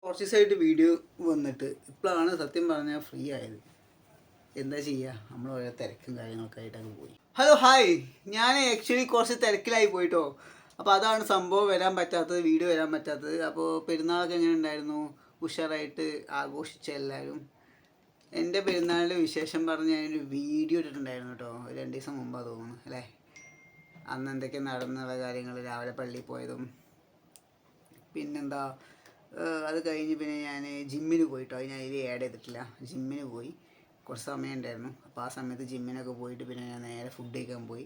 കുറച്ച് ദിവസമായിട്ട് വീഡിയോ വന്നിട്ട് ഇപ്പോഴാണ് സത്യം പറഞ്ഞാൽ ഫ്രീ ആയത്. എന്താ ചെയ്യുക, നമ്മൾ ഓരോ തിരക്കും കാര്യങ്ങളൊക്കെ ആയിട്ടൊക്കെ പോയി. ഹലോ ഹായ്, ഞാൻ ആക്ച്വലി കുറച്ച് തിരക്കിലായി പോയിട്ടോ. അപ്പോൾ അതാണ് സംഭവം വരാൻ പറ്റാത്തത്, വീഡിയോ വരാൻ പറ്റാത്തത്. അപ്പോൾ പെരുന്നാളൊക്കെ എങ്ങനെ ഉണ്ടായിരുന്നു? ഉഷാറായിട്ട് ആഘോഷിച്ച എല്ലാവരും. എൻ്റെ പെരുന്നാളിൻ്റെ വിശേഷം പറഞ്ഞ് ഞാനൊരു വീഡിയോ ഇട്ടിട്ടുണ്ടായിരുന്നു കേട്ടോ, 2 ദിവസം മുമ്പാണ് തോന്നുന്നു അല്ലേ. അന്ന് എന്തൊക്കെ നടന്നുള്ള കാര്യങ്ങൾ, രാവിലെ പള്ളിയിൽ പോയതും പിന്നെന്താ, അത് കഴിഞ്ഞ് പിന്നെ ഞാൻ ജിമ്മിന് പോയിട്ടോ. അത് ഞാൻ ഇതിൽ ആഡ് ചെയ്തിട്ടില്ല. ജിമ്മിന് പോയി, കുറച്ച് സമയം ഉണ്ടായിരുന്നു. അപ്പോൾ ആ സമയത്ത് ജിമ്മിനൊക്കെ പോയിട്ട് പിന്നെ ഞാൻ നേരെ ഫുഡ് കഴിക്കാൻ പോയി.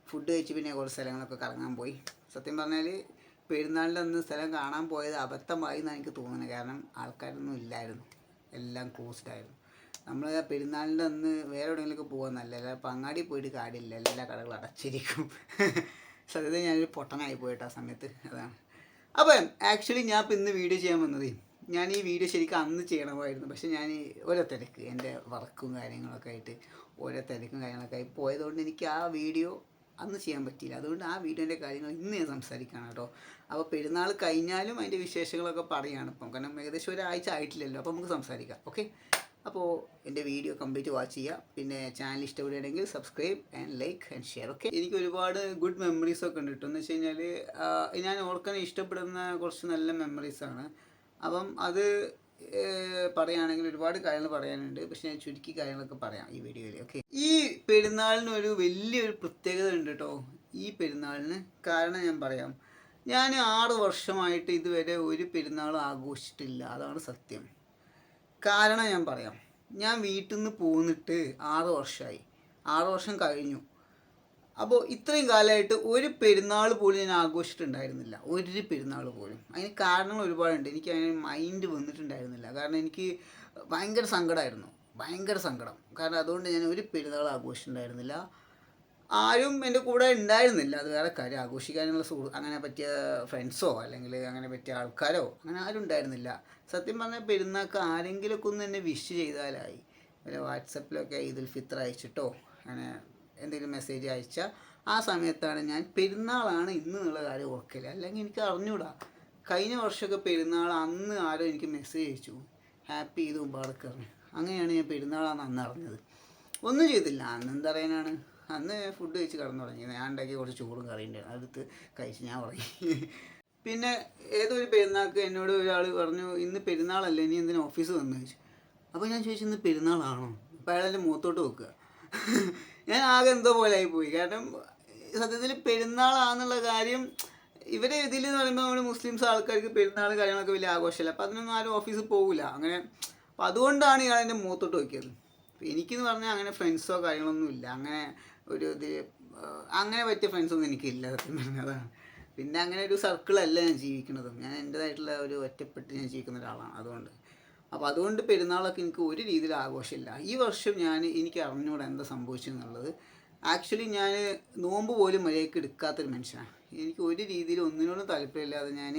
ഫുഡ് കഴിച്ച് പിന്നെ കുറച്ച് സ്ഥലങ്ങളൊക്കെ കറങ്ങാൻ പോയി. സത്യം പറഞ്ഞാൽ പെരുന്നാളിൻ്റെ അന്ന് സ്ഥലം കാണാൻ പോയത് അബദ്ധമായി എന്നാണ് എനിക്ക് തോന്നുന്നത്. കാരണം ആൾക്കാരൊന്നും ഇല്ലായിരുന്നു, എല്ലാം ക്ലോസ്ഡ് ആയിരുന്നു. നമ്മൾ പെരുന്നാളിൻ്റെ അന്ന് വേറെ എവിടെയെങ്കിലുമൊക്കെ പോകാൻ നല്ലതല്ല. അപ്പോൾ അങ്ങാടി പോയിട്ട് കാര്യമില്ല, എല്ലാ കടകളും അടച്ചിരിക്കും. സത്യത്തിൽ ഞാനൊരു പൊട്ടനായി പോയിട്ട് ആ സമയത്ത്, അതാണ്. അപ്പം ആക്ച്വലി ഞാൻ ഇപ്പോൾ ഇന്ന് വീഡിയോ ചെയ്യാൻ വന്നത്, ഞാൻ ഈ വീഡിയോ ശരിക്കും അന്ന് ചെയ്യണമായിരുന്നു. പക്ഷേ ഞാൻ ഓരോ തിരക്ക്, എൻ്റെ വർക്കും കാര്യങ്ങളൊക്കെ ആയിട്ട് ഓരോ തിരക്കും കാര്യങ്ങളൊക്കെ ആയി പോയതുകൊണ്ട് എനിക്ക് ആ വീഡിയോ അന്ന് ചെയ്യാൻ പറ്റിയില്ല. അതുകൊണ്ട് ആ വീഡിയോൻ്റെ കാര്യങ്ങൾ ഇന്ന് ഞാൻ സംസാരിക്കുകയാണ് കേട്ടോ. അപ്പോൾ പെരുന്നാൾ കഴിഞ്ഞാലും അതിൻ്റെ വിശേഷങ്ങളൊക്കെ പറയുകയാണ് ഇപ്പം, കാരണം ഏകദേശം ഒരാഴ്ച ആയിട്ടില്ലല്ലോ. അപ്പോൾ നമുക്ക് സംസാരിക്കാം, ഓക്കെ. അപ്പോൾ എൻ്റെ വീഡിയോ കംപ്ലീറ്റ് വാച്ച് ചെയ്യുക. പിന്നെ ചാനൽ ഇഷ്ടപ്പെടുകയാണെങ്കിൽ subscribe and like and share, okay. എനിക്ക് ഒരുപാട് ഗുഡ് മെമ്മറീസൊക്കെ ഉണ്ട് കേട്ടോ. എന്ന് വെച്ച് കഴിഞ്ഞാൽ ഞാൻ ഓർക്കാൻ ഇഷ്ടപ്പെടുന്ന കുറച്ച് നല്ല മെമ്മറീസാണ്. അപ്പം അത് പറയുകയാണെങ്കിൽ ഒരുപാട് കാര്യങ്ങൾ പറയാനുണ്ട്. പക്ഷേ ഞാൻ ചുരുക്കി കാര്യങ്ങളൊക്കെ പറയാം ഈ വീഡിയോയിൽ, ഓക്കെ. ഈ പെരുന്നാളിന് ഒരു വലിയൊരു പ്രത്യേകത ഉണ്ട് കേട്ടോ, ഈ പെരുന്നാളിന്. കാരണം ഞാൻ പറയാം, ഞാൻ 6 വർഷമായിട്ട് ഇതുവരെ ഒരു പെരുന്നാൾ ആഘോഷിച്ചിട്ടില്ല. അതാണ് സത്യം. കാരണം ഞാൻ പറയാം, ഞാൻ വീട്ടിൽ നിന്ന് പോന്നിട്ട് 6 വർഷമായി, 6 വർഷം കഴിഞ്ഞു. അപ്പോൾ ഇത്രയും കാലമായിട്ട് ഒരു പെരുന്നാൾ പോലും ഞാൻ ആഘോഷിച്ചിട്ടുണ്ടായിരുന്നില്ല, ഒരു പെരുന്നാൾ പോലും. അതിന് കാരണങ്ങൾ ഒരുപാടുണ്ട്. എനിക്ക് അതിന് മൈൻഡ് വന്നിട്ടുണ്ടായിരുന്നില്ല. കാരണം എനിക്ക് ഭയങ്കര സങ്കടമായിരുന്നു, ഭയങ്കര സങ്കടം. കാരണം അതുകൊണ്ട് ഞാൻ ഒരു പെരുന്നാൾ ആഘോഷിച്ചിട്ടുണ്ടായിരുന്നില്ല. ആരും എൻ്റെ കൂടെ ഉണ്ടായിരുന്നില്ല, അത് വേറെ കാര്യം. ആഘോഷിക്കാനുള്ള അങ്ങനെ പറ്റിയ ഫ്രണ്ട്സോ അല്ലെങ്കിൽ അങ്ങനെ പറ്റിയ ആൾക്കാരോ അങ്ങനെ ആരും ഉണ്ടായിരുന്നില്ല. സത്യം പറഞ്ഞാൽ പെരുന്നാൾക്ക് ആരെങ്കിലുമൊക്കെ ഒന്ന് എന്നെ വിഷ് ചെയ്താലായി. വല്ല വാട്സപ്പിലൊക്കെ ഈദുൽ ഫിത്തർ അയച്ചിട്ടോ അങ്ങനെ എന്തെങ്കിലും മെസ്സേജ് അയച്ചാൽ ആ സമയത്താണ് ഞാൻ പെരുന്നാളാണ് ഇന്ന് എന്നുള്ള കാര്യം ഓർക്കില്ല. അല്ലെങ്കിൽ എനിക്ക് അറിഞ്ഞൂടാ. കഴിഞ്ഞ വർഷമൊക്കെ പെരുന്നാൾ അന്ന് ആരോ എനിക്ക് മെസ്സേജ് അയച്ചു, ഹാപ്പി ഈദ് മുബാറക്ക് പറഞ്ഞു. അങ്ങനെയാണ് ഞാൻ പെരുന്നാളാണ് അന്ന് അറിഞ്ഞത്. ഒന്നും ചെയ്തില്ല. അന്ന് എന്താ പറയാനാണ്, അന്ന് ഫുഡ് കഴിച്ച് കിടന്നു തുടങ്ങി. ഞാൻ ഉണ്ടാക്കി കുറച്ച് ചോറും കറിയുണ്ടായിരുന്നു, അതെടുത്ത് കഴിച്ച് ഞാൻ ഉറങ്ങി. പിന്നെ ഏതൊരു പെരുന്നാൾക്ക് എന്നോട് ഒരാൾ പറഞ്ഞു, ഇന്ന് പെരുന്നാളല്ലേ, ഇനി എന്തിനാ ഓഫീസ് വന്നു ചോദിച്ചു. അപ്പോൾ ഞാൻ ചോദിച്ചു, ഇന്ന് പെരുന്നാളാണോ? അപ്പോൾ അയാളെൻ്റെ മുഖത്തോട്ട് വെക്കുക. ഞാൻ ആകെ എന്തോ പോലെ ആയിപ്പോയി. കാരണം സത്യത്തിൽ പെരുന്നാളാണെന്നുള്ള കാര്യം ഇവരെ ഇതിൽ എന്ന് പറയുമ്പോൾ നമ്മൾ മുസ്ലിംസ് ആൾക്കാർക്ക് പെരുന്നാൾ കാര്യങ്ങളൊക്കെ വലിയ ആഘോഷമല്ല. അപ്പോൾ അതിനൊന്നും ആരും ഓഫീസിൽ പോകില്ല അങ്ങനെ. അപ്പോൾ അതുകൊണ്ടാണ് ഇയാൾ എൻ്റെ മുഖത്തോട്ട് വയ്ക്കിയത്. എനിക്കെന്ന് പറഞ്ഞാൽ അങ്ങനെ ഫ്രണ്ട്സോ കാര്യങ്ങളൊന്നും ഇല്ല. അങ്ങനെ ഒരു ഇത് അങ്ങനെ പറ്റിയ ഫ്രണ്ട്സൊന്നും എനിക്കില്ല സത്യം പറഞ്ഞാൽ, അതാണ്. പിന്നെ അങ്ങനെ ഒരു സർക്കിളല്ല ഞാൻ ജീവിക്കുന്നത്. ഞാൻ എൻ്റേതായിട്ടുള്ള ഒരു ഒറ്റപ്പെട്ട് ഞാൻ ജീവിക്കുന്ന ഒരാളാണ്, അതുകൊണ്ട്. അപ്പോൾ അതുകൊണ്ട് പെരുന്നാളൊക്കെ എനിക്ക് ഒരു രീതിയിൽ ആഘോഷമില്ല. ഈ വർഷം എനിക്ക് അറിഞ്ഞൂടാ എന്താ സംഭവിച്ചെന്നുള്ളത്. ആക്ച്വലി ഞാൻ നോമ്പ് പോലും മര്യാദയ്ക്ക് എടുക്കാത്തൊരു മനുഷ്യനാണ്. എനിക്ക് ഒരു രീതിയിൽ ഒന്നിനോടും താല്പര്യമില്ലാതെ ഞാൻ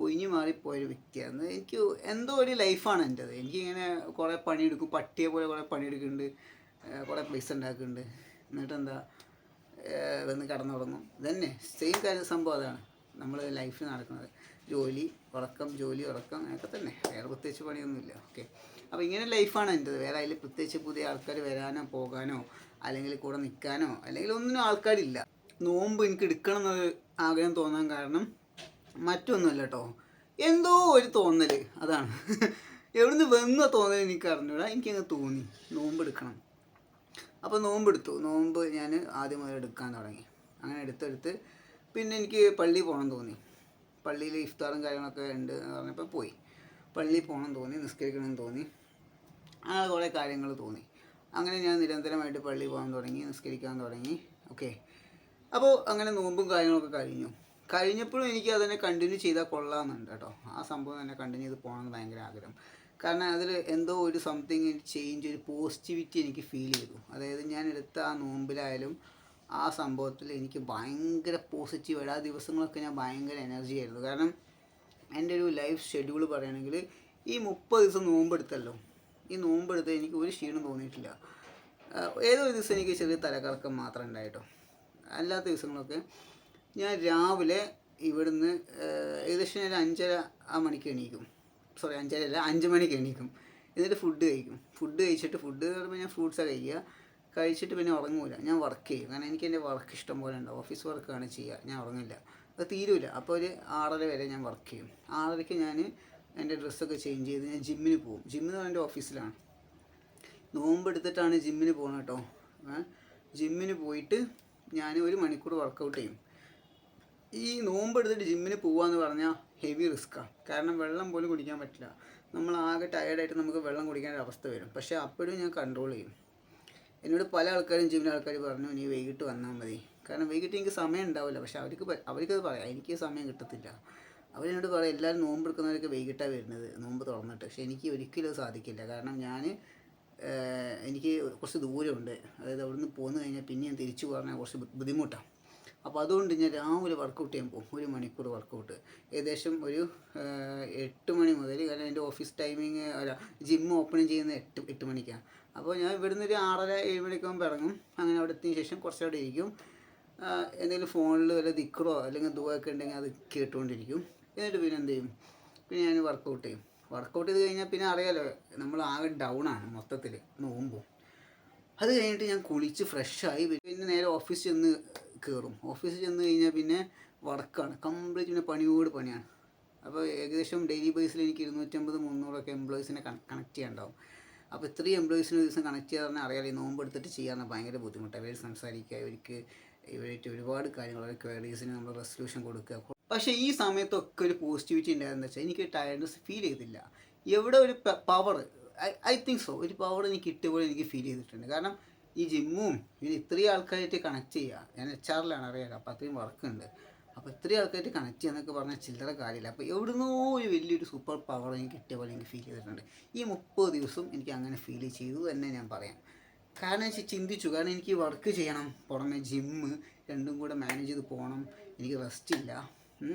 ഒഴിഞ്ഞു മാറിപ്പോയൊരു വ്യക്തിയാണ്. എനിക്ക് എന്തോ ഒരു ലൈഫാണ് എൻ്റേത്. എനിക്കിങ്ങനെ കുറേ പണിയെടുക്കും, പട്ടിയെ പോലെ കുറേ പണിയെടുക്കുന്നുണ്ട്, കുറേ പൈസ ഉണ്ടാക്കുന്നുണ്ട്, എന്നിട്ടെന്താ വന്ന് കടന്നുറങ്ങും. ഇതന്നെ സെയിം കാര്യം, സംഭവം അതാണ് നമ്മൾ ലൈഫിൽ നടക്കുന്നത്. ജോലി ഉറക്കം, ജോലി ഉറക്കം, അങ്ങനെയൊക്കെ തന്നെ. വേറെ പ്രത്യേകിച്ച് പണിയൊന്നുമില്ല, ഓക്കെ. അപ്പോൾ ഇങ്ങനെ ലൈഫാണ് എൻ്റേത്. വേറെ അതിൽ പ്രത്യേകിച്ച് പുതിയ ആൾക്കാർ വരാനോ പോകാനോ അല്ലെങ്കിൽ കൂടെ നിൽക്കാനോ അല്ലെങ്കിൽ ഒന്നിനും ആൾക്കാരില്ല. നോമ്പ് എനിക്ക് എടുക്കണം എന്നൊരു ആഗ്രഹം തോന്നാൻ കാരണം മറ്റൊന്നുമല്ല കേട്ടോ, എന്തോ ഒരു തോന്നൽ, അതാണ്. എവിടുന്ന് വന്ന തോന്നൽ എനിക്ക് അറിഞ്ഞൂടാ, എനിക്കങ്ങ് തോന്നി നോമ്പ് എടുക്കണം. അപ്പോൾ നോമ്പെടുത്തു. നോമ്പ് ഞാൻ ആദ്യം മുതൽ എടുക്കാൻ തുടങ്ങി. അങ്ങനെ എടുത്തെടുത്ത് പിന്നെ എനിക്ക് പള്ളിയിൽ പോകണം തോന്നി. പള്ളിയിൽ ഇഫ്താറും കാര്യങ്ങളൊക്കെ ഉണ്ട് എന്ന് പറഞ്ഞപ്പോൾ പോയി. പള്ളിയിൽ പോകണം തോന്നി, നിസ്കരിക്കണം തോന്നി, അങ്ങനെ കുറേ കാര്യങ്ങൾ തോന്നി. അങ്ങനെ ഞാൻ നിരന്തരമായിട്ട് പള്ളിയിൽ പോകാൻ തുടങ്ങി, നിസ്കരിക്കാൻ തുടങ്ങി, ഓക്കെ. അപ്പോൾ അങ്ങനെ നോമ്പും കാര്യങ്ങളൊക്കെ കഴിഞ്ഞപ്പോഴും എനിക്ക് അതിനെ കണ്ടിന്യൂ ചെയ്താൽ കൊള്ളാമെന്നുണ്ട് കേട്ടോ. ആ സംഭവം തന്നെ കണ്ടിന്യൂ ചെയ്ത് പോകണമെന്ന് ഭയങ്കര ആഗ്രഹം. കാരണം അതിൽ എന്തോ ഒരു സംതിങ് ചേഞ്ച്, ഒരു പോസിറ്റിവിറ്റി എനിക്ക് ഫീൽ ചെയ്തു. അതായത് ഞാൻ എടുത്ത ആ നോമ്പിലായാലും ആ സംഭവത്തിൽ എനിക്ക് ഭയങ്കര പോസിറ്റീവായിട്ട് ആ ദിവസങ്ങളൊക്കെ ഞാൻ ഭയങ്കര എനർജി ആയിരുന്നു. കാരണം എൻ്റെ ഒരു ലൈഫ് ഷെഡ്യൂൾ പറയുകയാണെങ്കിൽ ഈ 30 ദിവസം നോമ്പെടുത്തല്ലോ, ഈ നോമ്പെടുത്ത് എനിക്ക് ഒരു ക്ഷീണം തോന്നിയിട്ടില്ല. ഏതോ ഒരു ദിവസം എനിക്ക് ചെറിയ തലകറക്കം മാത്രം ഉണ്ടായിട്ടോ. അല്ലാത്ത ദിവസങ്ങളൊക്കെ ഞാൻ രാവിലെ ഇവിടുന്ന് ഏകദേശം ഒരു 5:30 മണിക്ക് എണീക്കും. സോറി 5:30 5 മണിക്ക് എണീക്കും. എന്നിട്ട് ഫുഡ് കഴിക്കും. ഫുഡ് കഴിച്ചിട്ട് ഫുഡ് പറയുമ്പോൾ ഞാൻ ഫ്രൂട്ട്സാണ് കഴിക്കുക. കഴിച്ചിട്ട് പിന്നെ ഉറങ്ങൂല, ഞാൻ വർക്ക് ചെയ്യും. കാരണം എനിക്ക് എൻ്റെ വർക്ക് ഇഷ്ടം പോലെ ഉണ്ട്, ഓഫീസ് വർക്കാണ് ചെയ്യുക, ഞാൻ ഉറങ്ങില്ല, അത് തീരൂല. അപ്പോൾ ഒരു 6:30 വരെ ഞാൻ വർക്ക് ചെയ്യും. 6:30ക്ക് ഞാൻ എൻ്റെ ഡ്രസ്സൊക്കെ ചേഞ്ച് ചെയ്ത് ഞാൻ ജിമ്മിന് പോകും. ജിമ്മിന് എൻ്റെ ഓഫീസിലാണ്. നോമ്പെടുത്തിട്ടാണ് ജിമ്മിന് പോകുന്നത് കേട്ടോ. ജിമ്മിന് പോയിട്ട് ഞാൻ 1 മണിക്കൂർ വർക്കൗട്ട് ചെയ്യും. ഈ നോമ്പെടുത്തിട്ട് ജിമ്മിന് പോകാമെന്ന് പറഞ്ഞാൽ ഹെവി റിസ്ക്കാണ്. കാരണം വെള്ളം പോലും കുടിക്കാൻ പറ്റില്ല. നമ്മൾ ആകെ ടയേർഡായിട്ട് നമുക്ക് വെള്ളം കുടിക്കേണ്ട അവസ്ഥ വരും. പക്ഷേ അപ്പോഴും ഞാൻ കൺട്രോൾ ചെയ്യും. എന്നോട് പല ആൾക്കാരും ജിമ്മിലെ ആൾക്കാർ പറഞ്ഞു നീ വൈകിട്ട് വന്നാൽ മതി. കാരണം വൈകിട്ട് എനിക്ക് സമയം ഉണ്ടാവില്ല. പക്ഷേ അവർക്കത് പറയാം, എനിക്ക് സമയം കിട്ടത്തില്ല. അവരെന്നോട് പറയും എല്ലാവരും നോമ്പ് എടുക്കുന്നവരൊക്കെ വൈകിട്ടാണ് വരുന്നത് നോമ്പ് തുറന്നിട്ട്. പക്ഷേ എനിക്ക് ഒരിക്കലും അത് സാധിക്കില്ല. കാരണം എനിക്ക് കുറച്ച് ദൂരമുണ്ട്. അതായത് അവിടുന്ന് പോന്നു കഴിഞ്ഞാൽ പിന്നെ ഞാൻ തിരിച്ചു പറഞ്ഞാൽ കുറച്ച് ബുദ്ധിമുട്ടാണ്. അപ്പോൾ അതുകൊണ്ട് ഞാൻ രാവിലെ വർക്കൗട്ട് ചെയ്യാൻ പോകും. 1 മണിക്കൂർ വർക്കൗട്ട് ഏകദേശം ഒരു 8 മണി മുതൽ. കാരണം എൻ്റെ ഓഫീസ് ടൈമിങ് ജിം ഓപ്പണിങ് ചെയ്യുന്നത് 8 മണിക്കാണ്. അപ്പോൾ ഞാൻ ഇവിടുന്ന് ഒരു 6:30 7 മണിക്കാകുമ്പോൾ ഇറങ്ങും. അങ്ങനെ അവിടെ എത്തിയതിന് ശേഷം കുറച്ചവിടെ ഇരിക്കും. എന്തെങ്കിലും ഫോണിൽ വല്ല ദിക്റോ അല്ലെങ്കിൽ ദുആയൊക്കെ ഉണ്ടെങ്കിൽ അത് കേട്ടുകൊണ്ടിരിക്കും. എന്നിട്ട് പിന്നെ എന്ത് ചെയ്യും, പിന്നെ ഞാൻ വർക്കൗട്ട് ചെയ്യും. വർക്കൗട്ട് ചെയ്ത് കഴിഞ്ഞാൽ പിന്നെ അറിയാലോ നമ്മൾ ആകെ ഡൗണാണ് മൊത്തത്തിൽ നോമ്പും. അത് കഴിഞ്ഞിട്ട് ഞാൻ കുളിച്ച് ഫ്രഷായി പിന്നെ നേരെ ഓഫീസിൽ ചെന്ന് കയറും. ഓഫീസിൽ ചെന്ന് കഴിഞ്ഞാൽ പിന്നെ വർക്കാണ് കംപ്ലീറ്റ്, പിന്നെ പണിയോട് പണിയാണ്. അപ്പോൾ ഏകദേശം ഡെയിലി ബേസിൽ എനിക്ക് 250-300 എംപ്ലോയീസിനെ കണക്ട് ചെയ്യാനുണ്ടാവും. അപ്പോൾ ഇത്രയും എംപ്ലോയീസിന് ഒരു ദിവസം കണക്ട് ചെയ്യാൻ പറഞ്ഞാൽ അറിയാലോ, ഈ നോമ്പ് എടുത്തിട്ട് ചെയ്യാൻ ഭയങ്കര ബുദ്ധിമുട്ടാണ്. ഇവർ സംസാരിക്കുക, ഇവരായിട്ട് ഒരുപാട് കാര്യങ്ങൾ, അവരുടെ ക്വയറീസിന് നമ്മൾ റെസൊല്യൂഷൻ കൊടുക്കുക. പക്ഷേ ഈ സമയത്തൊക്കെ ഒരു പോസിറ്റിവിറ്റി ഉണ്ടായതെന്ന് വെച്ചാൽ എനിക്ക് ടയർഡ്നെസ് ഫീൽ ചെയ്തില്ല. എവിടെ ഒരു പവർ, ഐ തിങ്ക് സോ, ഒരു പവർ എനിക്ക് കിട്ടിയ പോലെ എനിക്ക് ഫീൽ ചെയ്തിട്ടുണ്ട്. കാരണം ഈ ജിമ്മും ഇത്രയും ആൾക്കാരായിട്ട് കണക്ട് ചെയ്യുക, ഞാൻ HR-ലാണ് അറിയാലോ, അപ്പോൾ അത്രയും വർക്കുണ്ട്. അപ്പോൾ ഇത്രയും ആൾക്കാരായിട്ട് കണക്ട് ചെയ്യാന്നൊക്കെ പറഞ്ഞാൽ ചില്ലറ കാര്യമില്ല. അപ്പോൾ എവിടുന്നോ ഒരു വലിയൊരു സൂപ്പർ പവർ എനിക്ക് കിട്ടിയ പോലെ എനിക്ക് ഫീൽ ചെയ്തിട്ടുണ്ട്. ഈ 30 ദിവസം എനിക്ക് അങ്ങനെ ഫീൽ ചെയ്തു തന്നെ ഞാൻ പറയാം. കാരണം ചിന്തിച്ചു, കാരണം എനിക്ക് വർക്ക് ചെയ്യണം, പുറമെ ജിമ്മ്, രണ്ടും കൂടെ മാനേജ് ചെയ്ത് പോകണം, എനിക്ക് റെസ്റ്റ് ഇല്ല.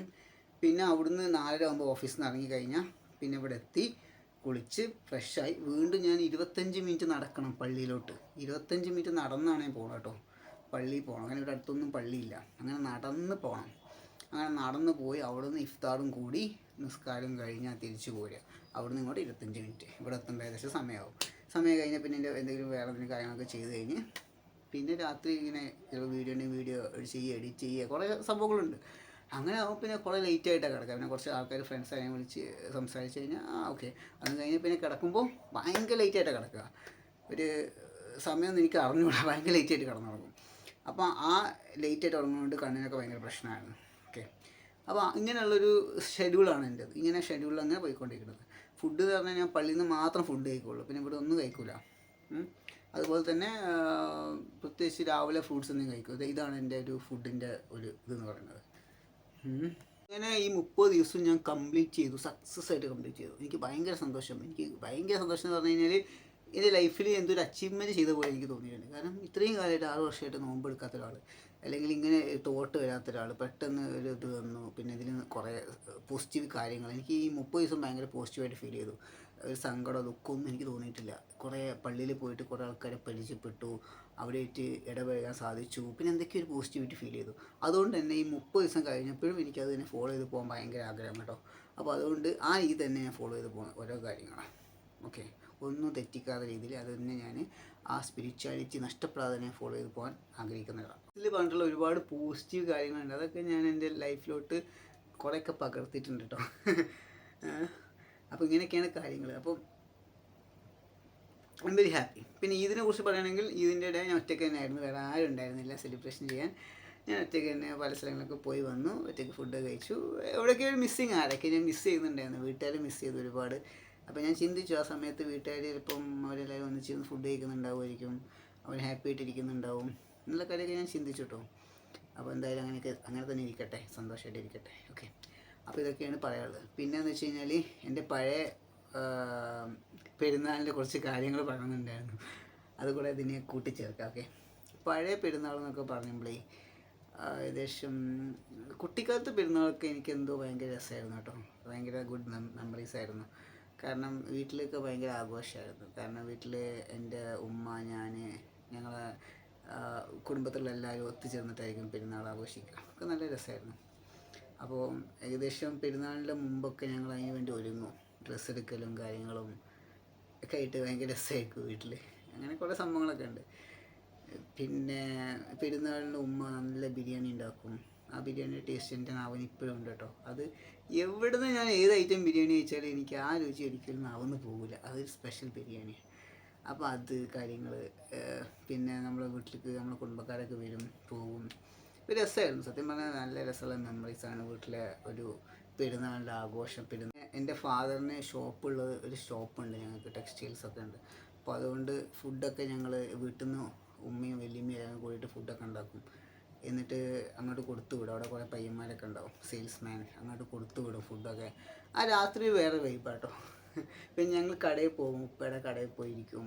പിന്നെ അവിടുന്ന് 4:30 ആകുമ്പോൾ ഓഫീസിൽ നിന്ന് ഇറങ്ങിക്കഴിഞ്ഞാൽ പിന്നെ ഇവിടെ എത്തി കുളിച്ച് ഫ്രഷായി വീണ്ടും ഞാൻ 25 മിനിറ്റ് നടക്കണം പള്ളിയിലോട്ട്. 25 മിനിറ്റ് നടന്നാണ് ഞാൻ പോകണം കേട്ടോ. പള്ളിയിൽ പോകണം, അങ്ങനെ ഇവിടെ അടുത്തൊന്നും പള്ളിയില്ല, അങ്ങനെ നടന്ന് പോകണം. അങ്ങനെ നടന്ന് പോയി അവിടുന്ന് ഇഫ്താറും കൂടി നിസ്കാരം കഴിഞ്ഞാൽ തിരിച്ചു പോരുക. അവിടുന്ന് ഇങ്ങോട്ട് 25 മിനിറ്റ്, ഇവിടെ എത്തുമ്പോൾ ഏകദേശം സമയമാവും. സമയം കഴിഞ്ഞാൽ പിന്നെ എൻ്റെ എന്തെങ്കിലും വേറെ എന്തെങ്കിലും കാര്യങ്ങളൊക്കെ ചെയ്ത് കഴിഞ്ഞ് പിന്നെ രാത്രി ഇങ്ങനെ വീഡിയോ എഡിറ്റ് ചെയ്യുക, കുറേ സംഭവങ്ങളുണ്ട്. അങ്ങനെ ആകുമ്പോൾ പിന്നെ കുറേ ലേറ്റായിട്ടാണ് കിടക്കുക. പിന്നെ കുറച്ച് ആൾക്കാർ ഫ്രണ്ട്സായി വിളിച്ച് സംസാരിച്ച് കഴിഞ്ഞാൽ ഓക്കെ. അത് കഴിഞ്ഞ് പിന്നെ കിടക്കുമ്പോൾ ഭയങ്കര ലേറ്റായിട്ടാണ് കിടക്കുക. ഒരു സമയമൊന്നും എനിക്ക് അറിഞ്ഞുകൂടാ, ഭയങ്കര ലേറ്റായിട്ട് കിടന്നുറങ്ങും. അപ്പോൾ ആ ലേറ്റായിട്ട് ഉറങ്ങുന്നതുകൊണ്ട് കണ്ണിനൊക്കെ ഭയങ്കര പ്രശ്നമാണ്. ഓക്കെ, അപ്പോൾ ഇങ്ങനെയുള്ളൊരു ഷെഡ്യൂളാണ് എൻ്റെത്. ഇങ്ങനെ ഷെഡ്യൂളിൽ അങ്ങനെ പോയിക്കൊണ്ടിരിക്കുന്നത്. ഫുഡ് എന്ന് പറഞ്ഞാൽ ഞാൻ പള്ളിയിൽ നിന്ന് മാത്രം ഫുഡ് കഴിക്കുള്ളൂ, പിന്നെ ഇവിടെ ഒന്നും കഴിക്കില്ല. അതുപോലെ തന്നെ പ്രത്യേകിച്ച് രാവിലെ ഫ്രൂട്ട്സ് ഒന്നും കഴിക്കും. ഇതാണ് എൻ്റെ ഒരു ഫുഡിൻ്റെ ഒരു ഇതെന്ന് പറയുന്നത്. അങ്ങനെ ഈ 30 ദിവസം ഞാൻ കംപ്ലീറ്റ് ചെയ്തു, സക്സസ് ആയിട്ട് കംപ്ലീറ്റ് ചെയ്തു. എനിക്ക് ഭയങ്കര സന്തോഷം. എനിക്ക് ഭയങ്കര സന്തോഷം എന്ന് പറഞ്ഞു കഴിഞ്ഞാൽ എൻ്റെ ലൈഫിൽ എന്തൊരു അച്ചീവ്മെൻറ്റ് ചെയ്ത പോലെ എനിക്ക് തോന്നിയിട്ടുണ്ട്. കാരണം ഇത്രയും കാലമായിട്ട് 6 വർഷമായിട്ട് നോമ്പ് എടുക്കാത്ത ഒരാൾ, അല്ലെങ്കിൽ ഇങ്ങനെ തോട്ട് വരാത്ത ഒരാൾ പെട്ടെന്ന് ഒരു ഇത് വന്നു. പിന്നെ ഇതിൽ കുറേ പോസിറ്റീവ് കാര്യങ്ങൾ, എനിക്ക് ഈ 30 ദിവസം ഭയങ്കര പോസിറ്റീവായിട്ട് ഫീൽ ചെയ്തു. ഒരു സങ്കടമോ ദുഃഖമൊന്നും എനിക്ക് തോന്നിയിട്ടില്ല. കുറേ പള്ളിയിൽ പോയിട്ട് കുറേ ആൾക്കാരെ പരിചയപ്പെട്ടു, അവരായിട്ട് ഇടപഴകാൻ സാധിച്ചു. പിന്നെ എന്തൊക്കെയോ ഒരു പോസിറ്റിവിറ്റി ഫീൽ ചെയ്തു. അതുകൊണ്ട് തന്നെ ഈ 30 ദിവസം കഴിഞ്ഞപ്പോഴും എനിക്കത് തന്നെ ഫോളോ ചെയ്ത് പോകാൻ ഭയങ്കര ആഗ്രഹം കേട്ടോ. അപ്പോൾ അതുകൊണ്ട് ആ രീതി തന്നെ ഞാൻ ഫോളോ ചെയ്ത് പോകുന്ന ഓരോ കാര്യങ്ങളാണ്. ഓക്കെ, ഒന്നും തെറ്റിക്കാത്ത രീതിയിൽ അത് തന്നെ ഞാൻ ആ സ്പിരിച്വാലിറ്റി നഷ്ടപ്പെടാതെ ഞാൻ ഫോളോ ചെയ്ത് പോകാൻ ആഗ്രഹിക്കുന്നതാണ്. ഇതിൽ പറഞ്ഞിട്ടുള്ള ഒരുപാട് പോസിറ്റീവ് കാര്യങ്ങളുണ്ട്, അതൊക്കെ ഞാൻ എൻ്റെ ലൈഫിലോട്ട് കുറേയൊക്കെ പകർത്തിയിട്ടുണ്ട് കേട്ടോ. അപ്പോൾ ഇങ്ങനെയൊക്കെയാണ് കാര്യങ്ങൾ. അപ്പോൾ ഐ എം വെരി ഹാപ്പി. പിന്നെ ഇതിനെ കുറിച്ച് പറയുകയാണെങ്കിൽ ഇതിൻ്റെ ഇടയിൽ ഞാൻ ഒറ്റയ്ക്ക് തന്നെ ആയിരുന്നു, വേറെ ആരും ഉണ്ടായിരുന്നില്ല സെലിബ്രേഷൻ ചെയ്യാൻ. ഞാൻ ഒറ്റയ്ക്ക് തന്നെ പല സ്ഥലങ്ങളൊക്കെ പോയി വന്നു, ഒറ്റയ്ക്ക് ഫുഡ് കഴിച്ചു. എവിടെയൊക്കെ ഒരു മിസ്സിങ്, ആരൊക്കെ ഞാൻ മിസ് ചെയ്യുന്നുണ്ടായിരുന്നു. വീട്ടുകാർ മിസ് ചെയ്തു ഒരുപാട്. അപ്പോൾ ഞാൻ ചിന്തിച്ചു ആ സമയത്ത് വീട്ടുകാർ ചിലപ്പം അവരെല്ലാവരും ഒന്നിച്ചിരുന്ന് ഫുഡ് കഴിക്കുന്നുണ്ടാവുമായിരിക്കും, അവർ ഹാപ്പി ആയിട്ടിരിക്കുന്നുണ്ടാവും എന്നുള്ള കാര്യമൊക്കെ ഞാൻ ചിന്തിച്ചു കേട്ടോ. അപ്പോൾ എന്തായാലും അങ്ങനെ തന്നെ ഇരിക്കട്ടെ, സന്തോഷമായിട്ട് ഇരിക്കട്ടെ. ഓക്കെ, അപ്പോൾ ഇതൊക്കെയാണ് പറയാനുള്ളത്. പിന്നെയെന്ന് വെച്ച് കഴിഞ്ഞാൽ എൻ്റെ പഴയ പെരുന്നാളിൻ്റെ കുറച്ച് കാര്യങ്ങൾ പറയുന്നുണ്ടായിരുന്നു, അതുകൂടെ ഇതിനെ കൂട്ടിച്ചേർക്കാം. ഓക്കെ, പഴയ പെരുന്നാൾ എന്നൊക്കെ പറയുമ്പോഴേ ഏകദേശം കുട്ടിക്കാലത്ത് പെരുന്നാളൊക്കെ എനിക്ക് എന്തോ ഭയങ്കര രസമായിരുന്നു കേട്ടോ. ഭയങ്കര ഗുഡ് മെമ്മറീസ് ആയിരുന്നു. കാരണം വീട്ടിലൊക്കെ ഭയങ്കര ആഘോഷമായിരുന്നു. കാരണം വീട്ടിൽ എൻ്റെ ഉമ്മ, ഞങ്ങളെ കുടുംബത്തിലുള്ള എല്ലാവരും ഒത്തുചേർന്നിട്ടായിരിക്കും പെരുന്നാൾ ആഘോഷിക്കുക. ഒക്കെ നല്ല രസമായിരുന്നു. അപ്പോൾ ഏകദേശം പെരുന്നാളിൻ്റെ മുമ്പൊക്കെ ഞങ്ങൾ അതിന് വേണ്ടി ഒരുങ്ങും. ഡ്രസ്സ് എടുക്കലും കാര്യങ്ങളും ഒക്കെ ആയിട്ട് ഭയങ്കര രസമായിരിക്കും വീട്ടിൽ. അങ്ങനെ കുറേ സംഭവങ്ങളൊക്കെ ഉണ്ട്. പിന്നെ പെരുന്നാളിന് ഉമ്മ നല്ല ബിരിയാണി ഉണ്ടാക്കും. ആ ബിരിയാണിയുടെ ടേസ്റ്റ് എൻ്റെ നാവിന് ഇപ്പോഴും ഉണ്ട് കേട്ടോ. അത് എവിടെ നിന്ന് ഞാൻ ഏത് ഐറ്റം ബിരിയാണി കഴിച്ചാലും എനിക്ക് ആ രുചി ഒരിക്കലും നാവിന്ന് പോകില്ല. അതൊരു സ്പെഷ്യൽ ബിരിയാണി. അപ്പോൾ അത് കാര്യങ്ങൾ, പിന്നെ നമ്മളെ വീട്ടിലേക്ക് നമ്മളെ കുടുംബക്കാരൊക്കെ വരും പോകും. ഒരു രസമായിരുന്നു സത്യം പറഞ്ഞാൽ. നല്ല രസമുള്ള മെമ്മറീസാണ് വീട്ടിലെ ഒരു പെരുന്നാളിൻ്റെ ആഘോഷം. എൻ്റെ ഫാദറിന് ഷോപ്പുള്ളത്, ഒരു ഷോപ്പുണ്ട് ഞങ്ങൾക്ക്, ടെക്സ്റ്റൈൽസൊക്കെ ഉണ്ട്. അപ്പോൾ അതുകൊണ്ട് ഫുഡൊക്കെ ഞങ്ങൾ വീട്ടിൽ നിന്ന് ഉമ്മയും വലിയമ്മയും എല്ലാം കൂടിയിട്ട് ഫുഡൊക്കെ ഉണ്ടാക്കും. എന്നിട്ട് അങ്ങോട്ട് കൊടുത്തു വിടും. അവിടെ കുറേ പയ്യന്മാരൊക്കെ ഉണ്ടാവും, സെയിൽസ്മാൻ. അങ്ങോട്ട് കൊടുത്തു വിടും ഫുഡൊക്കെ. ആ രാത്രി വേറെ വൈബാട്ടോ. പിന്നെ ഞങ്ങൾ കടയിൽ പോകും, ഉപ്പയുടെ കടയിൽ പോയിരിക്കും.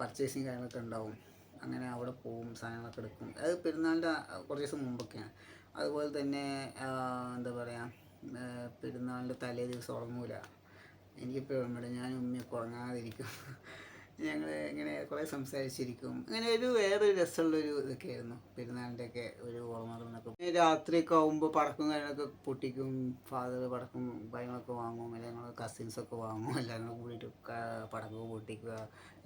പർച്ചേസിങ് കാര്യങ്ങളൊക്കെ ഉണ്ടാവും. അങ്ങനെ അവിടെ പോവും, സാധനങ്ങളൊക്കെ എടുക്കും. അത് പെരുന്നാളിൻ്റെ കുറച്ച് ദിവസം മുമ്പൊക്കെയാണ്. അതുപോലെ തന്നെ എന്താ പറയുക, പെരുന്നാളിൻ്റെ തലേ ദിവസം ഉറങ്ങൂല. എനിക്കിപ്പോൾ ഓർമ്മയുണ്ട്, ഞാനും ഉമ്മയൊക്കെ ഉറങ്ങാതിരിക്കും. ഞങ്ങൾ ഇങ്ങനെ കുറേ സംസാരിച്ചിരിക്കും. അങ്ങനെ വേറൊരു രസമുള്ളൊരു ഇതൊക്കെ ആയിരുന്നു പെരുന്നാളിൻ്റെയൊക്കെ ഒരു ഓർമ്മകളെന്നൊക്കെ. രാത്രിയൊക്കെ ആകുമ്പോൾ പടക്കം കാര്യങ്ങളൊക്കെ പൊട്ടിക്കും. ഫാദർ പടക്കം കാര്യങ്ങളൊക്കെ വാങ്ങും, അല്ലെങ്കിൽ ഞങ്ങൾ കസിൻസൊക്കെ വാങ്ങും. എല്ലാവരും കൂടിയിട്ട് പടക്കം പൊട്ടിക്കുക.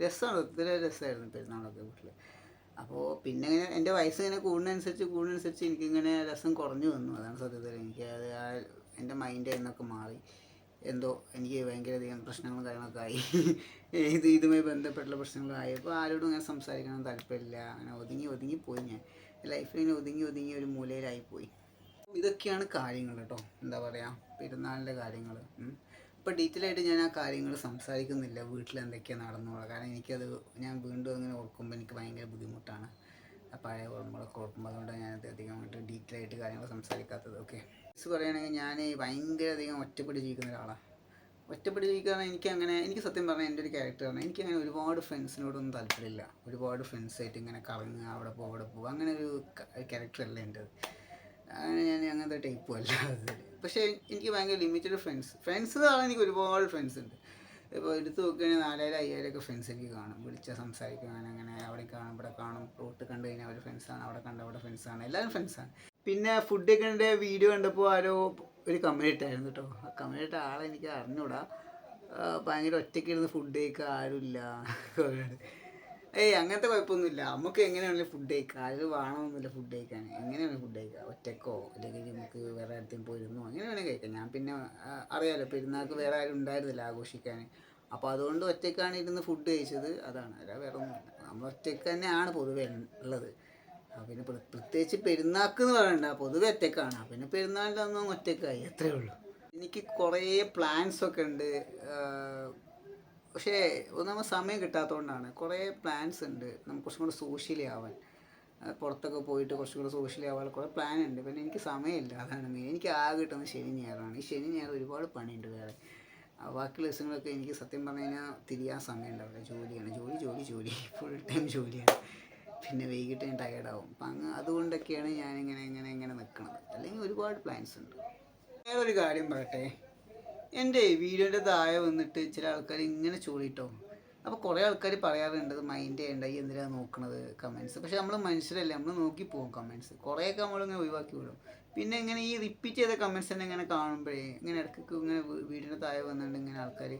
രസമാണ്, ഒത്തിരി രസമായിരുന്നു പെരുന്നാളൊക്കെ വീട്ടിൽ. അപ്പോൾ പിന്നെ ഇങ്ങനെ എൻ്റെ വയസ്സ് ഇങ്ങനെ കൂടുന്നതനുസരിച്ച് എനിക്കിങ്ങനെ രസം കുറഞ്ഞു വന്നു. അതാണ് സത്യത്തിൽ. എനിക്ക് അത് എൻ്റെ മൈൻഡ് എന്നൊക്കെ മാറി. എന്തോ എനിക്ക് ഭയങ്കരധികം പ്രശ്നങ്ങളും കാര്യങ്ങളൊക്കെ ആയി. ഇതുമായി ബന്ധപ്പെട്ടുള്ള പ്രശ്നങ്ങളായപ്പോൾ ആരോടും അങ്ങനെ സംസാരിക്കണം താല്പര്യമില്ല. അങ്ങനെ ഒതുങ്ങിപ്പോയി ഞാൻ ലൈഫിൽ. ഇങ്ങനെ ഒതുങ്ങി ഒരു മൂലയിലായിപ്പോയി. ഇതൊക്കെയാണ് കാര്യങ്ങൾ കേട്ടോ. എന്താ പറയുക, പെരുന്നാളിൻ്റെ കാര്യങ്ങൾ. ഇപ്പോൾ ഡീറ്റെയിൽ ആയിട്ട് ഞാൻ ആ കാര്യങ്ങൾ സംസാരിക്കുന്നില്ല, വീട്ടിൽ എന്തൊക്കെയാണ് നടന്നുള്ളത്. കാരണം എനിക്കത് ഞാൻ വീണ്ടും അങ്ങനെ ഓർക്കുമ്പോൾ എനിക്ക് ഭയങ്കര ബുദ്ധിമുട്ടാണ്. പഴയ ഓർമ്മകളൊക്കെ ഓർക്കുമ്പോൾ. അതുകൊണ്ടാണ് ഞാനത് അധികമായിട്ട് ഡീറ്റെയിൽ ആയിട്ട് കാര്യങ്ങൾ സംസാരിക്കാത്തത്. ഓക്കെ, പറയുകയാണെങ്കിൽ ഞാൻ ഭയങ്കര അധികം ഒറ്റപ്പെട്ട് ജീവിക്കുന്ന ഒരാളാണ്. ഒറ്റപ്പെട്ട് ജീവിക്കുക എനിക്ക് സത്യം പറഞ്ഞാൽ എൻ്റെ ഒരു ക്യാരക്ടറാണ്. എനിക്കങ്ങനെ ഒരുപാട് ഫ്രണ്ട്സിനോടൊന്നും താല്പര്യമില്ല. ഒരുപാട് ഫ്രണ്ട്സായിട്ട് ഇങ്ങനെ കറങ്ങുക, അവിടെ പോകുക, അങ്ങനെ ഒരു ക്യാരക്ടറല്ല എൻ്റെത്. അങ്ങനെ ഞാൻ അങ്ങനത്തെ ടൈപ്പും അല്ല അത്. പക്ഷേ എനിക്ക് ഭയങ്കര ലിമിറ്റഡ് ഫ്രണ്ട്സ് എന്ന് പറഞ്ഞാൽ എനിക്ക് ഒരുപാട് ഫ്രണ്ട്സ് ഉണ്ട്. ഇപ്പോൾ എടുത്ത് നോക്കുകയാണെങ്കിൽ 4000-5000 ഫ്രണ്ട്സ് എനിക്ക് കാണും. വിളിച്ചാൽ സംസാരിക്കും. അങ്ങനെ അവിടെ കാണും, ഇവിടെ കാണും. റോട്ട് കണ്ടു കഴിഞ്ഞാൽ അവർ ഫ്രണ്ട്സാണ്, അവിടെ ഫ്രണ്ട്സാണ്, എല്ലാവരും ഫ്രണ്ട്സാണ്. പിന്നെ ഫുഡൊക്കെ എൻ്റെ വീഡിയോ കണ്ടപ്പോൾ ആരോ ഒരു കമൻറ്റ് ഇട്ടായിരുന്നു കേട്ടോ. ആ കമൻറ്റ് ഇട്ട ആളെ എനിക്ക് അറിഞ്ഞൂടാ. ഭയങ്കര ഒറ്റയ്ക്ക് ഇരുന്ന് ഫുഡ് കഴിക്കുക, ആരുമില്ല. അങ്ങനത്തെ കുഴപ്പമൊന്നുമില്ല. നമുക്ക് എങ്ങനെയാണെങ്കിലും ഫുഡ് കഴിക്കുക. ആരും വേണമെന്നില്ല ഫുഡ് കഴിക്കാൻ. എങ്ങനെയാണ് ഫുഡ് കഴിക്കുക, ഒറ്റക്കോ അല്ലെങ്കിൽ നമുക്ക് വേറെ അടുത്തും പോയിരുന്നോ, അങ്ങനെ വേണമെങ്കിൽ കഴിക്കാം. ഞാൻ പിന്നെ അറിയാമല്ലോ, പെരുന്നാൾക്ക് വേറെ ആരും ഉണ്ടായിരുന്നില്ല ആഘോഷിക്കാൻ. അപ്പോൾ അതുകൊണ്ട് ഒറ്റയ്ക്കാണ് ഇരുന്ന് ഫുഡ് കഴിച്ചത്. അതാണ്, അല്ല വേറെ ഒന്നുമില്ല. നമ്മൾ ഒറ്റയ്ക്ക് തന്നെയാണ് പൊതുവെ ഉള്ളത്. പിന്നെ പ്രത്യേകിച്ച് പെരുന്നാൾക്ക് എന്ന് പറയണ്ട, പൊതുവെ ഒറ്റയ്ക്കാണ്. പിന്നെ പെരുന്നാളിൻ്റെ ഒന്നും ഒറ്റയ്ക്കായി, അത്രയേ ഉള്ളൂ. എനിക്ക് കുറേ പ്ലാൻസൊക്കെ ഉണ്ട്. പക്ഷേ ഒന്നാമത് സമയം കിട്ടാത്തതുകൊണ്ടാണ്. കുറേ പ്ലാൻസ് ഉണ്ട് നമുക്ക് കുറച്ചും കൂടെ സോഷ്യലി ആവാൻ. പുറത്തൊക്കെ പോയിട്ട് കുറച്ചും കൂടെ സോഷ്യലി ആവാൻ കുറേ പ്ലാൻ ഉണ്ട്. പിന്നെ എനിക്ക് സമയമില്ല, അതാണ് മെയിൻ. എനിക്ക് ആകെ കിട്ടുന്നത് ശനി ഞായറാണ്. ഈ ശനി ഞായർ ഒരുപാട് പണിയുണ്ട് വേറെ. ബാക്കിയുള്ള ദിവസങ്ങളൊക്കെ എനിക്ക് സത്യം പറഞ്ഞു കഴിഞ്ഞാൽ തിരിയാൻ സമയം ഉണ്ടാവില്ല. ജോലിയാണ്, ജോലി ഫുൾ ടൈം ജോലിയാണ്. പിന്നെ വൈകിട്ട് ഞാൻ ടയേർഡാവും. അപ്പം അതുകൊണ്ടൊക്കെയാണ് ഞാനിങ്ങനെ നിൽക്കുന്നത്. അല്ലെങ്കിൽ ഒരുപാട് പ്ലാൻസ് ഉണ്ട്. വേറൊരു കാര്യം പറയട്ടെ, എൻ്റെ വീഡിയോൻ്റെ താഴെ വന്നിട്ട് ചില ആൾക്കാർ ഇങ്ങനെ ചോദിട്ടോ. അപ്പോൾ കുറേ ആൾക്കാർ പറയാറുണ്ട് മൈൻഡ് ചെയ്യണ്ട, ഈ എന്തിനാണ് നോക്കണത് കമൻറ്റ്സ്. പക്ഷേ നമ്മൾ മനുഷ്യരല്ലേ, നമ്മൾ നോക്കിപ്പോകും കമൻറ്റ്സ്. കുറേയൊക്കെ നമ്മളിങ്ങനെ ഒഴിവാക്കി വിടും. പിന്നെ ഇങ്ങനെ ഈ റിപ്പീറ്റ് ചെയ്ത കമൻറ്റ്സ് തന്നെ ഇങ്ങനെ കാണുമ്പോഴേ ഇങ്ങനെ ഇടയ്ക്കൊക്കെ ഇങ്ങനെ വീഡിയോൻ്റെ താഴെ വന്നിട്ട് ഇങ്ങനെ ആൾക്കാർ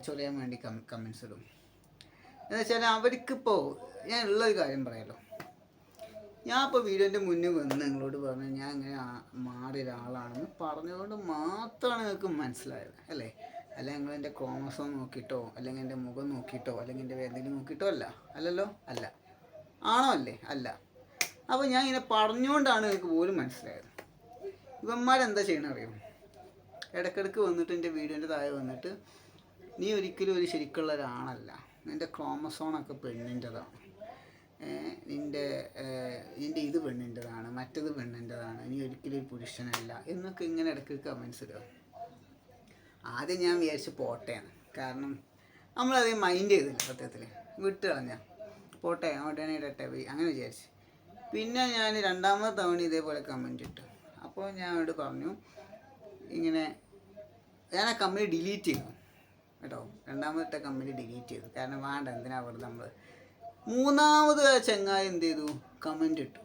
ചൊറിയാൻ വേണ്ടി കമൻറ്റ്സ് ഇടും. എന്ന് വെച്ചാൽ അവർക്കിപ്പോൾ ഞാൻ ഉള്ളൊരു കാര്യം പറയാമല്ലോ. ഞാൻ ഇപ്പോൾ വീഡിയോൻ്റെ മുന്നിൽ വന്ന് നിങ്ങളോട് പറഞ്ഞു ഞാൻ ഇങ്ങനെ മാറിയ ഒരാളാണെന്ന് പറഞ്ഞതുകൊണ്ട് മാത്രമാണ് നിങ്ങൾക്ക് മനസ്സിലായത് അല്ലേ? അല്ലെങ്കിൽ നിങ്ങൾ എൻ്റെ ക്രോമസോം നോക്കിയിട്ടോ അല്ലെങ്കിൽ എൻ്റെ മുഖം നോക്കിയിട്ടോ അല്ലെങ്കിൽ എൻ്റെ എന്തെങ്കിലും നോക്കിയിട്ടോ അല്ലല്ലോ. ആണോ? അല്ല. അപ്പോൾ ഞാൻ ഇങ്ങനെ പറഞ്ഞുകൊണ്ടാണ് നിങ്ങൾക്ക് പോലും മനസ്സിലായത്. ഇവന്മാരെന്താ ചെയ്യണം അറിയോ? ഇടയ്ക്കിടയ്ക്ക് വന്നിട്ട് എൻ്റെ വീഡിയോൻ്റെ താഴെ വന്നിട്ട് നീ ഒരിക്കലും ഒരു ശരിക്കുള്ള ഒരാളല്ല, നിൻ്റെ ക്രോമസോണൊക്കെ പെണ്ണിൻ്റെതാണ്, നിൻ്റെ ഇത് പെണ്ണിൻ്റെതാണ്, മറ്റത് പെണ്ണിൻ്റെതാണ്, നീ ഒരിക്കലും ഒരു പുരുഷനല്ല എന്നൊക്കെ ഇങ്ങനെ ഇടയ്ക്ക് കമൻസ് ഇടുക. ആദ്യം ഞാൻ വിചാരിച്ച് പോട്ടെയാണ്. കാരണം നമ്മളധികം മൈൻഡ് ചെയ്തില്ല, സത്യത്തിൽ വിട്ട് കളഞ്ഞ പോട്ടെ, അങ്ങോട്ടേനെ ഇടട്ടെ അങ്ങനെ വിചാരിച്ച്. പിന്നെ ഞാൻ രണ്ടാമത്തെ തവണ ഇതേപോലെ കമൻറ്റ് ഇട്ടു. അപ്പോൾ ഞാൻ അവരോട് പറഞ്ഞു ഇങ്ങനെ, ഞാൻ ആ കമൻറ്റ് ഡിലീറ്റ് ചെയ്തു കേട്ടോ. രണ്ടാമത്തെ കമൻറ്റ് ഡിലീറ്റ് ചെയ്തു. കാരണം വേണ്ട, എന്തിനാ വെറുതെ നമ്മൾ. മൂന്നാമത് ആ ചങ്ങായി എന്ത് ചെയ്തു, കമൻറ്റ് ഇട്ടു.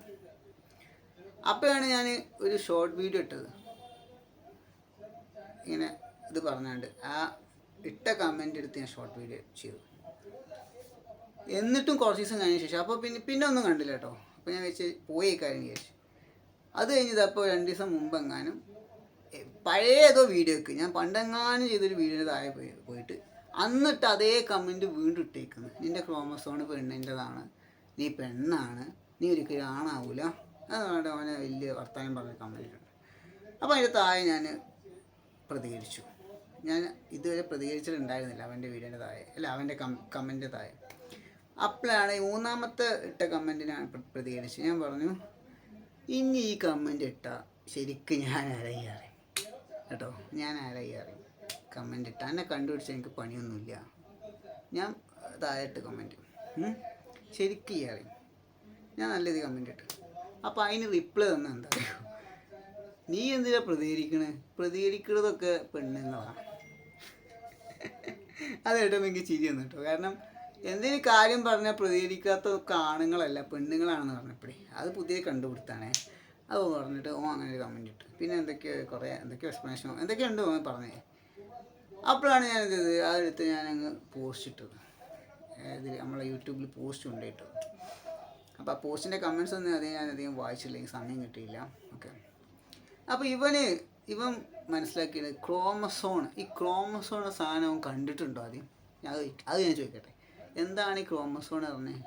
അപ്പോഴാണ് ഞാൻ ഒരു ഷോർട്ട് വീഡിയോ ഇട്ടത്. ഇങ്ങനെ ഇത് പറഞ്ഞാണ്ട് ആ ഇട്ട കമൻ്റ് എടുത്ത് ഞാൻ ഷോർട്ട് വീഡിയോ ചെയ്തു. എന്നിട്ടും കുറച്ച് ദിവസം കഴിഞ്ഞ ശേഷം അപ്പോൾ പിന്നെ ഒന്നും കണ്ടില്ല കേട്ടോ. അപ്പോൾ ഞാൻ വെച്ച് പോയി കാര്യം വിചാരിച്ചു. അത് കഴിഞ്ഞതപ്പോൾ 2 ദിവസം മുമ്പ് എങ്ങാനും പഴയ ഏതോ വീഡിയോക്ക് ഞാൻ പണ്ടെങ്ങാനും ചെയ്തൊരു വീഡിയോയുടെ താഴെ പോയിട്ട് അന്നിട്ട് അതേ കമൻറ്റ് വീണ്ടും ഇട്ടേക്കുന്നു. നിൻ്റെ ക്രോമസോൺ പെണ്ണിൻ്റെതാണ്, നീ പെണ്ണാണ്, നീ ഒരിക്കലും ആണാവൂല, അതുകൊണ്ട് അവനെ വലിയ വർത്തമാനം പറഞ്ഞ കമൻറ്റ് ഇട്ടുണ്ട്. അപ്പോൾ അതിൻ്റെ താഴെ ഞാൻ പ്രതികരിച്ചു. ഞാൻ ഇതുവരെ പ്രതികരിച്ചിട്ടുണ്ടായിരുന്നില്ല അവൻ്റെ വീഡിയോൻ്റെ താഴെ, അല്ല അവൻ്റെ കമൻറ്റിൻ്റെ താഴെ. അപ്പോഴാണ് 3ാമത്തെ ഇട്ട കമൻറ്റിനാണ് പ്രതികരിച്ച്. ഞാൻ പറഞ്ഞു, ഇനി ഈ കമൻറ്റ് ഇട്ടാൽ ശരിക്കും ഞാൻ ആരായി കേട്ടോ, ഞാൻ ആരായി കമൻറ്റ് ഇട്ടാൽ എന്നെ കണ്ടുപിടിച്ചാൽ എനിക്ക് പണിയൊന്നുമില്ല. ഞാൻ താഴെ ഇട്ട് കമൻറ്റ് ശരിക്കും ഈ അറിയും, ഞാൻ നല്ല ഇത് കമൻറ്റ് ഇട്ടു. അപ്പോൾ അതിന് റിപ്ലൈ തന്നെ എന്താ പറയുക, നീ എന്തിനാ പ്രതികരിക്കുന്നതൊക്കെ പെണ്ണുങ്ങളാണ്. അത് കേട്ടപ്പോൾ എനിക്ക് ചിരി വന്നു കേട്ടോ. കാരണം എന്തെങ്കിലും കാര്യം പറഞ്ഞാൽ പ്രതികരിക്കാത്തൊക്കെ ആണുങ്ങളല്ല പെണ്ണുങ്ങളാണെന്ന് പറഞ്ഞപ്പോഴേ അത് പുതിയ കണ്ടുപിടുത്താണേ. അത് പറഞ്ഞിട്ട് അങ്ങനെ ഒരു കമൻറ്റ് ഇട്ടു. പിന്നെ എന്തൊക്കെയോ എക്സ്പ്ലനേഷനോ എന്തൊക്കെയുണ്ടോ പറഞ്ഞേ. അപ്പോഴാണ് ഞാൻ എന്ത് ചെയ്തത്, അതെടുത്ത് ഞാനങ്ങ് പോസ്റ്റ് ഇട്ടത്. ഇതിൽ നമ്മളെ യൂട്യൂബിൽ പോസ്റ്റ് കൊണ്ടിട്ടത്. അപ്പോൾ ആ പോസ്റ്റിൻ്റെ കമൻറ്റ്സ് ഒന്നും ഞാനധികം വായിച്ചില്ല, എനിക്ക് സമയം കിട്ടിയില്ല. ഓക്കെ. അപ്പോൾ ഇവൻ മനസ്സിലാക്കിയത് ഈ ക്രോമസോൺ സാധനം കണ്ടിട്ടുണ്ടോ ആദ്യം? അത് ഞാൻ ചോദിക്കട്ടെ, എന്താണ് ഈ ക്രോമസോൺ പറഞ്ഞത്?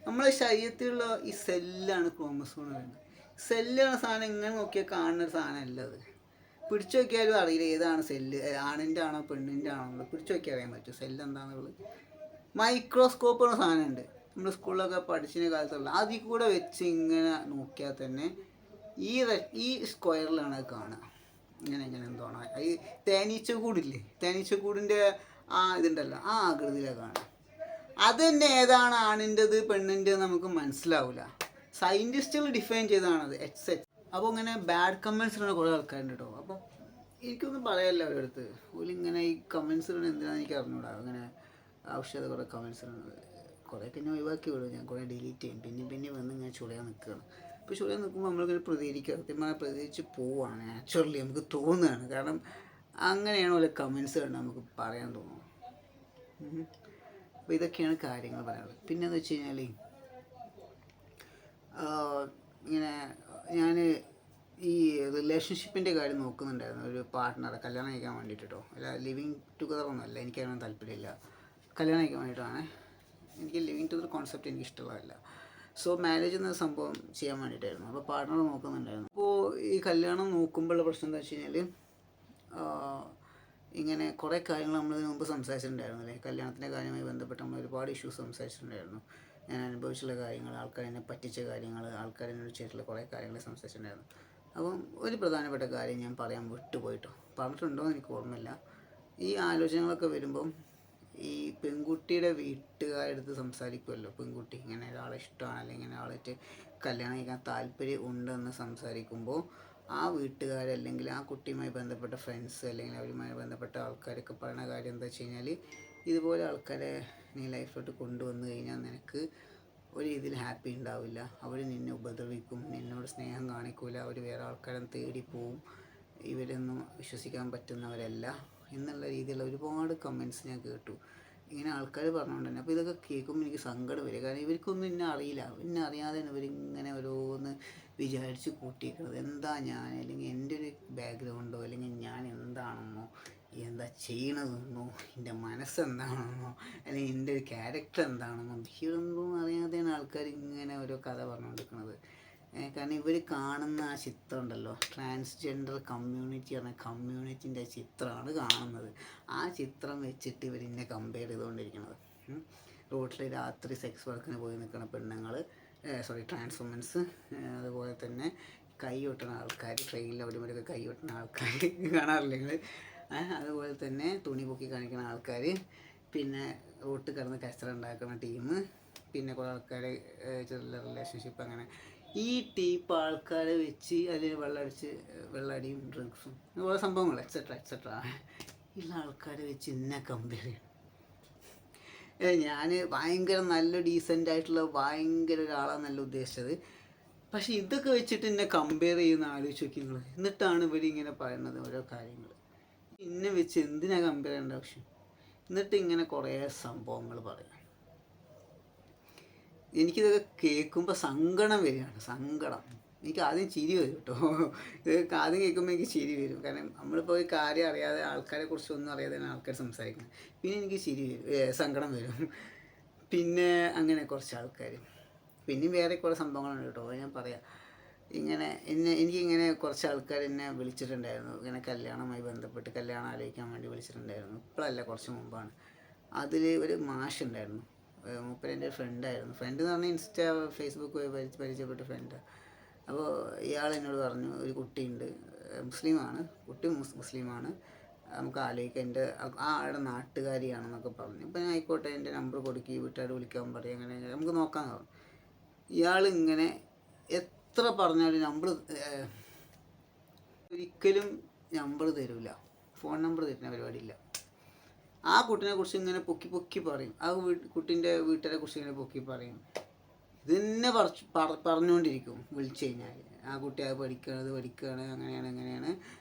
നമ്മളെ ശരീരത്തിലുള്ള ഈ സെല്ലാണ് ക്രോമസോൺ പറയുന്നത്. സെല്ലാണ് സാധനം. ഇങ്ങനെ നോക്കിയാൽ കാണുന്ന ഒരു സാധനമല്ല അത്. പിടിച്ചു നോക്കിയാലും അറിയില്ല ഏതാണ് സെല്ല്, ആണിൻ്റെ ആണോ പെണ്ണിൻ്റെ ആണോ എന്നുള്ളത് പിടിച്ചു നോക്കിയാൽ അറിയാൻ പറ്റും സെല്ല് എന്താണെന്നുള്ളത്. മൈക്രോസ്കോപ്പ് എന്ന സാധനമുണ്ട്, നമ്മൾ സ്കൂളിലൊക്കെ പഠിച്ചിരുന്ന കാലത്തുള്ള. അതിൽ കൂടെ വെച്ച് ഇങ്ങനെ നോക്കിയാൽ തന്നെ ഈ സ്ക്വയറിലാണ് അത് കാണുക. ഇങ്ങനെ എന്തോണോ ഈ തേനീച്ചക്കൂടില്ലേ, തേനീച്ചക്കൂടിൻ്റെ ആ ഇതുണ്ടല്ലോ, ആ ആകൃതിയിലാണ് കാണുക. അത് തന്നെ ഏതാണ് ആണിൻ്റെത് പെണ്ണിൻ്റെത് നമുക്ക് മനസ്സിലാവില്ല. സയൻറ്റിസ്റ്റുകൾ ഡിഫൈൻ ചെയ്തതാണത് XX. അപ്പോൾ ഇങ്ങനെ ബാഡ് കമൻറ്റ്സ് ഇടുന്ന കുറേ ആൾക്കാരുണ്ട് കേട്ടോ. അപ്പം എനിക്കൊന്നും പറയാനില്ല അവരുടെ അടുത്ത്. ഇങ്ങനെ ഈ കമൻറ്റ്സ് ഇടുന്നത് എന്തിനാണെന്ന് എനിക്ക് അറിഞ്ഞൂടാ. അങ്ങനെ ആവശ്യമില്ലാതെ കുറേ കമൻറ്റ്സ് ഇടുന്നത് കുറേയൊക്കെ ഞാൻ ഒഴിവാക്കി വിടും, ഞാൻ കുറേ ഡിലീറ്റ് ചെയ്യും. പിന്നെ വന്ന് ഇങ്ങനെ ചുളയാൻ നിൽക്കുകയാണ്. അപ്പോൾ ചുളയാൻ നിൽക്കുമ്പോൾ നമ്മളിങ്ങനെ പ്രതികരിക്കുക, സത്യം പറഞ്ഞാൽ പ്രതികരിച്ച് പോവുകയാണ്. നാച്ചുറലി നമുക്ക് തോന്നുകയാണ്. കാരണം അങ്ങനെയാണ് ഓരോ കമൻറ്റ്സ് കണ്ട് നമുക്ക് പറയാൻ തോന്നുന്നു. അപ്പോൾ ഇതൊക്കെയാണ് കാര്യങ്ങൾ പറയാനുള്ളത്. പിന്നെയെന്ന് വെച്ച് കഴിഞ്ഞാൽ ഇങ്ങനെ ഞാൻ ഈ റിലേഷൻഷിപ്പിൻ്റെ കാര്യം നോക്കുന്നുണ്ടായിരുന്നു. ഒരു പാർട്ട്ണറെ കല്യാണം കഴിക്കാൻ വേണ്ടിയിട്ട് കേട്ടോ. അല്ല ലിവിങ് ടുഗദർ ഒന്നുമല്ല, എനിക്കതിനൊന്നും താല്പര്യമില്ല. കല്യാണം കഴിക്കാൻ വേണ്ടിയിട്ടാണ്. എനിക്ക് ലിവിങ് ടുഗദർ കോൺസെപ്റ്റ് എനിക്ക് ഇഷ്ടമുള്ളതല്ല. സോ മാരേജ് എന്ന സംഭവം ചെയ്യാൻ വേണ്ടിയിട്ടായിരുന്നു. അപ്പോൾ പാർട്ട്ണർ നോക്കുന്നുണ്ടായിരുന്നു. അപ്പോൾ ഈ കല്യാണം നോക്കുമ്പോഴുള്ള പ്രശ്നം എന്താ വെച്ച് കഴിഞ്ഞാൽ ഇങ്ങനെ കുറേ കാര്യങ്ങൾ നമ്മളിതിന് മുമ്പ് സംസാരിച്ചിട്ടുണ്ടായിരുന്നു അല്ലേ. കല്യാണത്തിൻ്റെ കാര്യവുമായി ബന്ധപ്പെട്ട് നമ്മൾ ഒരുപാട് ഇഷ്യൂസ് സംസാരിച്ചിട്ടുണ്ടായിരുന്നു. ഞാൻ അനുഭവിച്ചുള്ള കാര്യങ്ങൾ, ആൾക്കാരെന്നെ പറ്റിച്ച കാര്യങ്ങൾ, ആൾക്കാരെന്നോട് ചെയ്തിട്ടുള്ള കുറേ കാര്യങ്ങൾ സംസാരിച്ചിട്ടുണ്ടായിരുന്നു. അപ്പം ഒരു പ്രധാനപ്പെട്ട കാര്യം ഞാൻ പറയാൻ വിട്ടുപോയിട്ടോ. പറഞ്ഞിട്ടുണ്ടോ എന്ന് എനിക്ക് ഓർമ്മയില്ല. ഈ ആലോചനകളൊക്കെ വരുമ്പം ഈ പെൺകുട്ടിയുടെ വീട്ടുകാരെടുത്ത് സംസാരിക്കുമല്ലോ. പെൺകുട്ടി ഇങ്ങനെ ഒരാളെ ഇഷ്ടമാണ് അല്ലെങ്കിൽ ഇങ്ങനെ ആളായിട്ട് കല്യാണം കഴിക്കാൻ താല്പര്യം ഉണ്ടെന്ന് സംസാരിക്കുമ്പോൾ ആ വീട്ടുകാരല്ലെങ്കിൽ ആ കുട്ടിയുമായി ബന്ധപ്പെട്ട ഫ്രണ്ട്സ് അല്ലെങ്കിൽ അവരുമായി ബന്ധപ്പെട്ട ആൾക്കാരൊക്കെ പറയുന്ന കാര്യം എന്താ വെച്ച് കഴിഞ്ഞാൽ, ഇതുപോലെ ആൾക്കാരെ നീ ലൈഫിലോട്ട് കൊണ്ടുവന്നു കഴിഞ്ഞാൽ നിനക്ക് ഒരു രീതിയിൽ ഹാപ്പി ഉണ്ടാവില്ല. അവർ നിന്നെ ഉപദ്രവിക്കും, നിന്നോട് സ്നേഹം കാണിക്കില്ല, അവർ വേറെ ആൾക്കാരെ തേടിപ്പോവും, ഇവരൊന്നും വിശ്വസിക്കാൻ പറ്റുന്നവരല്ല എന്നുള്ള രീതിയിലുള്ള ഒരുപാട് കമൻറ്റ്സ് ഞാൻ കേട്ടു. ഇങ്ങനെ ആൾക്കാർ പറഞ്ഞുകൊണ്ട് തന്നെ. അപ്പോൾ ഇതൊക്കെ കേൾക്കുമ്പോൾ എനിക്ക് സങ്കടം വരിക. കാരണം ഇവർക്കൊന്നും എന്നെ അറിയില്ല. എന്നെ അറിയാതെയാണ് ഇവരിങ്ങനെ ഓരോന്ന് വിചാരിച്ച് കൂട്ടിയിരിക്കുന്നത്. എന്താ ഞാൻ, അല്ലെങ്കിൽ എൻ്റെ ഒരു ബാക്ക്ഗ്രൗണ്ടോ അല്ലെങ്കിൽ ഞാൻ എന്താണെന്നോ എന്താ ചെയ്യണതെന്നോ എൻ്റെ മനസ്സെന്താണെന്നോ അല്ലെങ്കിൽ എൻ്റെ ഒരു ക്യാരക്ടർ എന്താണെന്നോ ഇതൊന്നും അറിയാതെയാണ് ആൾക്കാർ ഇങ്ങനെ ഓരോ കഥ പറഞ്ഞുകൊണ്ടിരിക്കുന്നത്. കാരണം ഇവർ കാണുന്ന ആ ചിത്രം ഉണ്ടല്ലോ, ട്രാൻസ്ജെൻഡർ കമ്മ്യൂണിറ്റി പറഞ്ഞ കമ്മ്യൂണിറ്റീൻ്റെ ചിത്രമാണ് കാണുന്നത്. ആ ചിത്രം വെച്ചിട്ട് ഇവരിന്നെ കമ്പയർ ചെയ്തുകൊണ്ടിരിക്കുന്നത്. റോഡിൽ രാത്രി സെക്സ് വർക്കിന് പോയി നിൽക്കുന്ന പെണ്ണുങ്ങൾ, ട്രാൻസ് വുമൻസ്, അതുപോലെ തന്നെ കൈ കൊട്ടുന്ന ആൾക്കാർ, ട്രെയിനിൽ അവിടെയൊക്കെ കൈ കൊട്ടുന്ന ആൾക്കാർ കാണാറില്ലെങ്കിൽ, അതുപോലെ തന്നെ തുണി പൊക്കി കാണിക്കുന്ന ആൾക്കാർ, പിന്നെ റോട്ടിൽ കിടന്ന് കച്ചറ ഉണ്ടാക്കുന്ന ടീം, പിന്നെ കുറേ ആൾക്കാർ ചെറിയ റിലേഷൻഷിപ്പ്, അങ്ങനെ ഈ ടീപ്പ് ആൾക്കാരെ വെച്ച് അതിൽ വെള്ളടിയും ഡ്രിങ്ക്സും ഓരോ സംഭവങ്ങൾ എക്സെട്ര ഉള്ള ആൾക്കാരെ വെച്ച് ഇന്നെ കമ്പയർ ചെയ്യണം. ഞാൻ ഭയങ്കര നല്ല ഡീസൻ്റ് ആയിട്ടുള്ള ഭയങ്കര ഒരാളാണെന്നല്ല ഉദ്ദേശിച്ചത്. പക്ഷെ ഇതൊക്കെ വെച്ചിട്ട് എന്നെ കമ്പയർ ചെയ്യുന്ന ആലോചിച്ച് നോക്കി നിങ്ങൾ. എന്നിട്ടാണ് ഇവരിങ്ങനെ പറയുന്നത് ഓരോ കാര്യങ്ങൾ. എന്നെ വെച്ച് എന്തിനാ കമ്പയർ ചെയ്യേണ്ട ആവശ്യം? എന്നിട്ട് ഇങ്ങനെ കുറേ സംഭവങ്ങൾ പറയാം. എനിക്കിതൊക്കെ കേൾക്കുമ്പോൾ സങ്കടം വരികയാണ്, സങ്കടം. എനിക്ക് ആദ്യം ചിരി വരും കേട്ടോ. ഇതൊക്കെ ആദ്യം കേൾക്കുമ്പോൾ എനിക്ക് ചിരി വരും. കാരണം നമ്മളിപ്പോൾ ഒരു കാര്യം അറിയാതെ, ആൾക്കാരെ കുറിച്ച് ഒന്നും അറിയാതെ ആൾക്കാർ സംസാരിക്കുന്നത്. പിന്നെ എനിക്ക് ചിരി വരും, സങ്കടം വരും. പിന്നെ അങ്ങനെ കുറച്ച് ആൾക്കാർ, പിന്നെയും വേറെ കുറേ സംഭവങ്ങളുണ്ട് കേട്ടോ, ഞാൻ പറയാം. എനിക്കിങ്ങനെ കുറച്ച് ആൾക്കാർ എന്നെ വിളിച്ചിട്ടുണ്ടായിരുന്നു, ഇങ്ങനെ കല്യാണവുമായി ബന്ധപ്പെട്ട് കല്യാണം ആലോചിക്കാൻ വേണ്ടി വിളിച്ചിട്ടുണ്ടായിരുന്നു. ഇപ്പോഴല്ല, കുറച്ച് മുമ്പാണ്. അതിൽ ഒരു മാഷുണ്ടായിരുന്നു, മൂപ്പര് എൻ്റെ ഫ്രണ്ടായിരുന്നു. ഫ്രണ്ട് എന്ന് പറഞ്ഞാൽ ഫേസ്ബുക്ക് വഴി പരിചയപ്പെട്ട ഫ്രണ്ട്. അപ്പോൾ ഇയാൾ എന്നോട് പറഞ്ഞു, ഒരു കുട്ടിയുണ്ട്, മുസ്ലിമാണ് കുട്ടി, മുസ്ലിമാണ്, നമുക്ക് ആലോചിക്കാം, എൻ്റെ ആളുടെ നാട്ടുകാരിയാണെന്നൊക്കെ പറഞ്ഞു. അപ്പം ഞാൻ ആയിക്കോട്ടെ, എൻ്റെ നമ്പർ കൊടുക്കുക, വീട്ടുകാർ വിളിക്കാൻ പറയും, അങ്ങനെ നമുക്ക് നോക്കാമെന്ന് പറഞ്ഞു. ഇയാൾ ഇങ്ങനെ എത്ര പറഞ്ഞാലും ഒരിക്കലും നമ്പർ തരില്ല, ഫോൺ നമ്പർ തരുന്ന പരിപാടിയില്ല. ആ കുട്ടീനെ കുറിച്ച് ഇങ്ങനെ പൊക്കി പൊക്കി പറയും, ആ കുട്ടീൻ്റെ വീട്ടുകാരെ കുറിച്ച് ഇങ്ങനെ പൊക്കി പറയും. ഇതന്നെ പറഞ്ഞുകൊണ്ടിരിക്കും വിളിച്ചു കഴിഞ്ഞാൽ. ആ കുട്ടി അത് പഠിക്കുകയാണ്, അങ്ങനെയാണ്,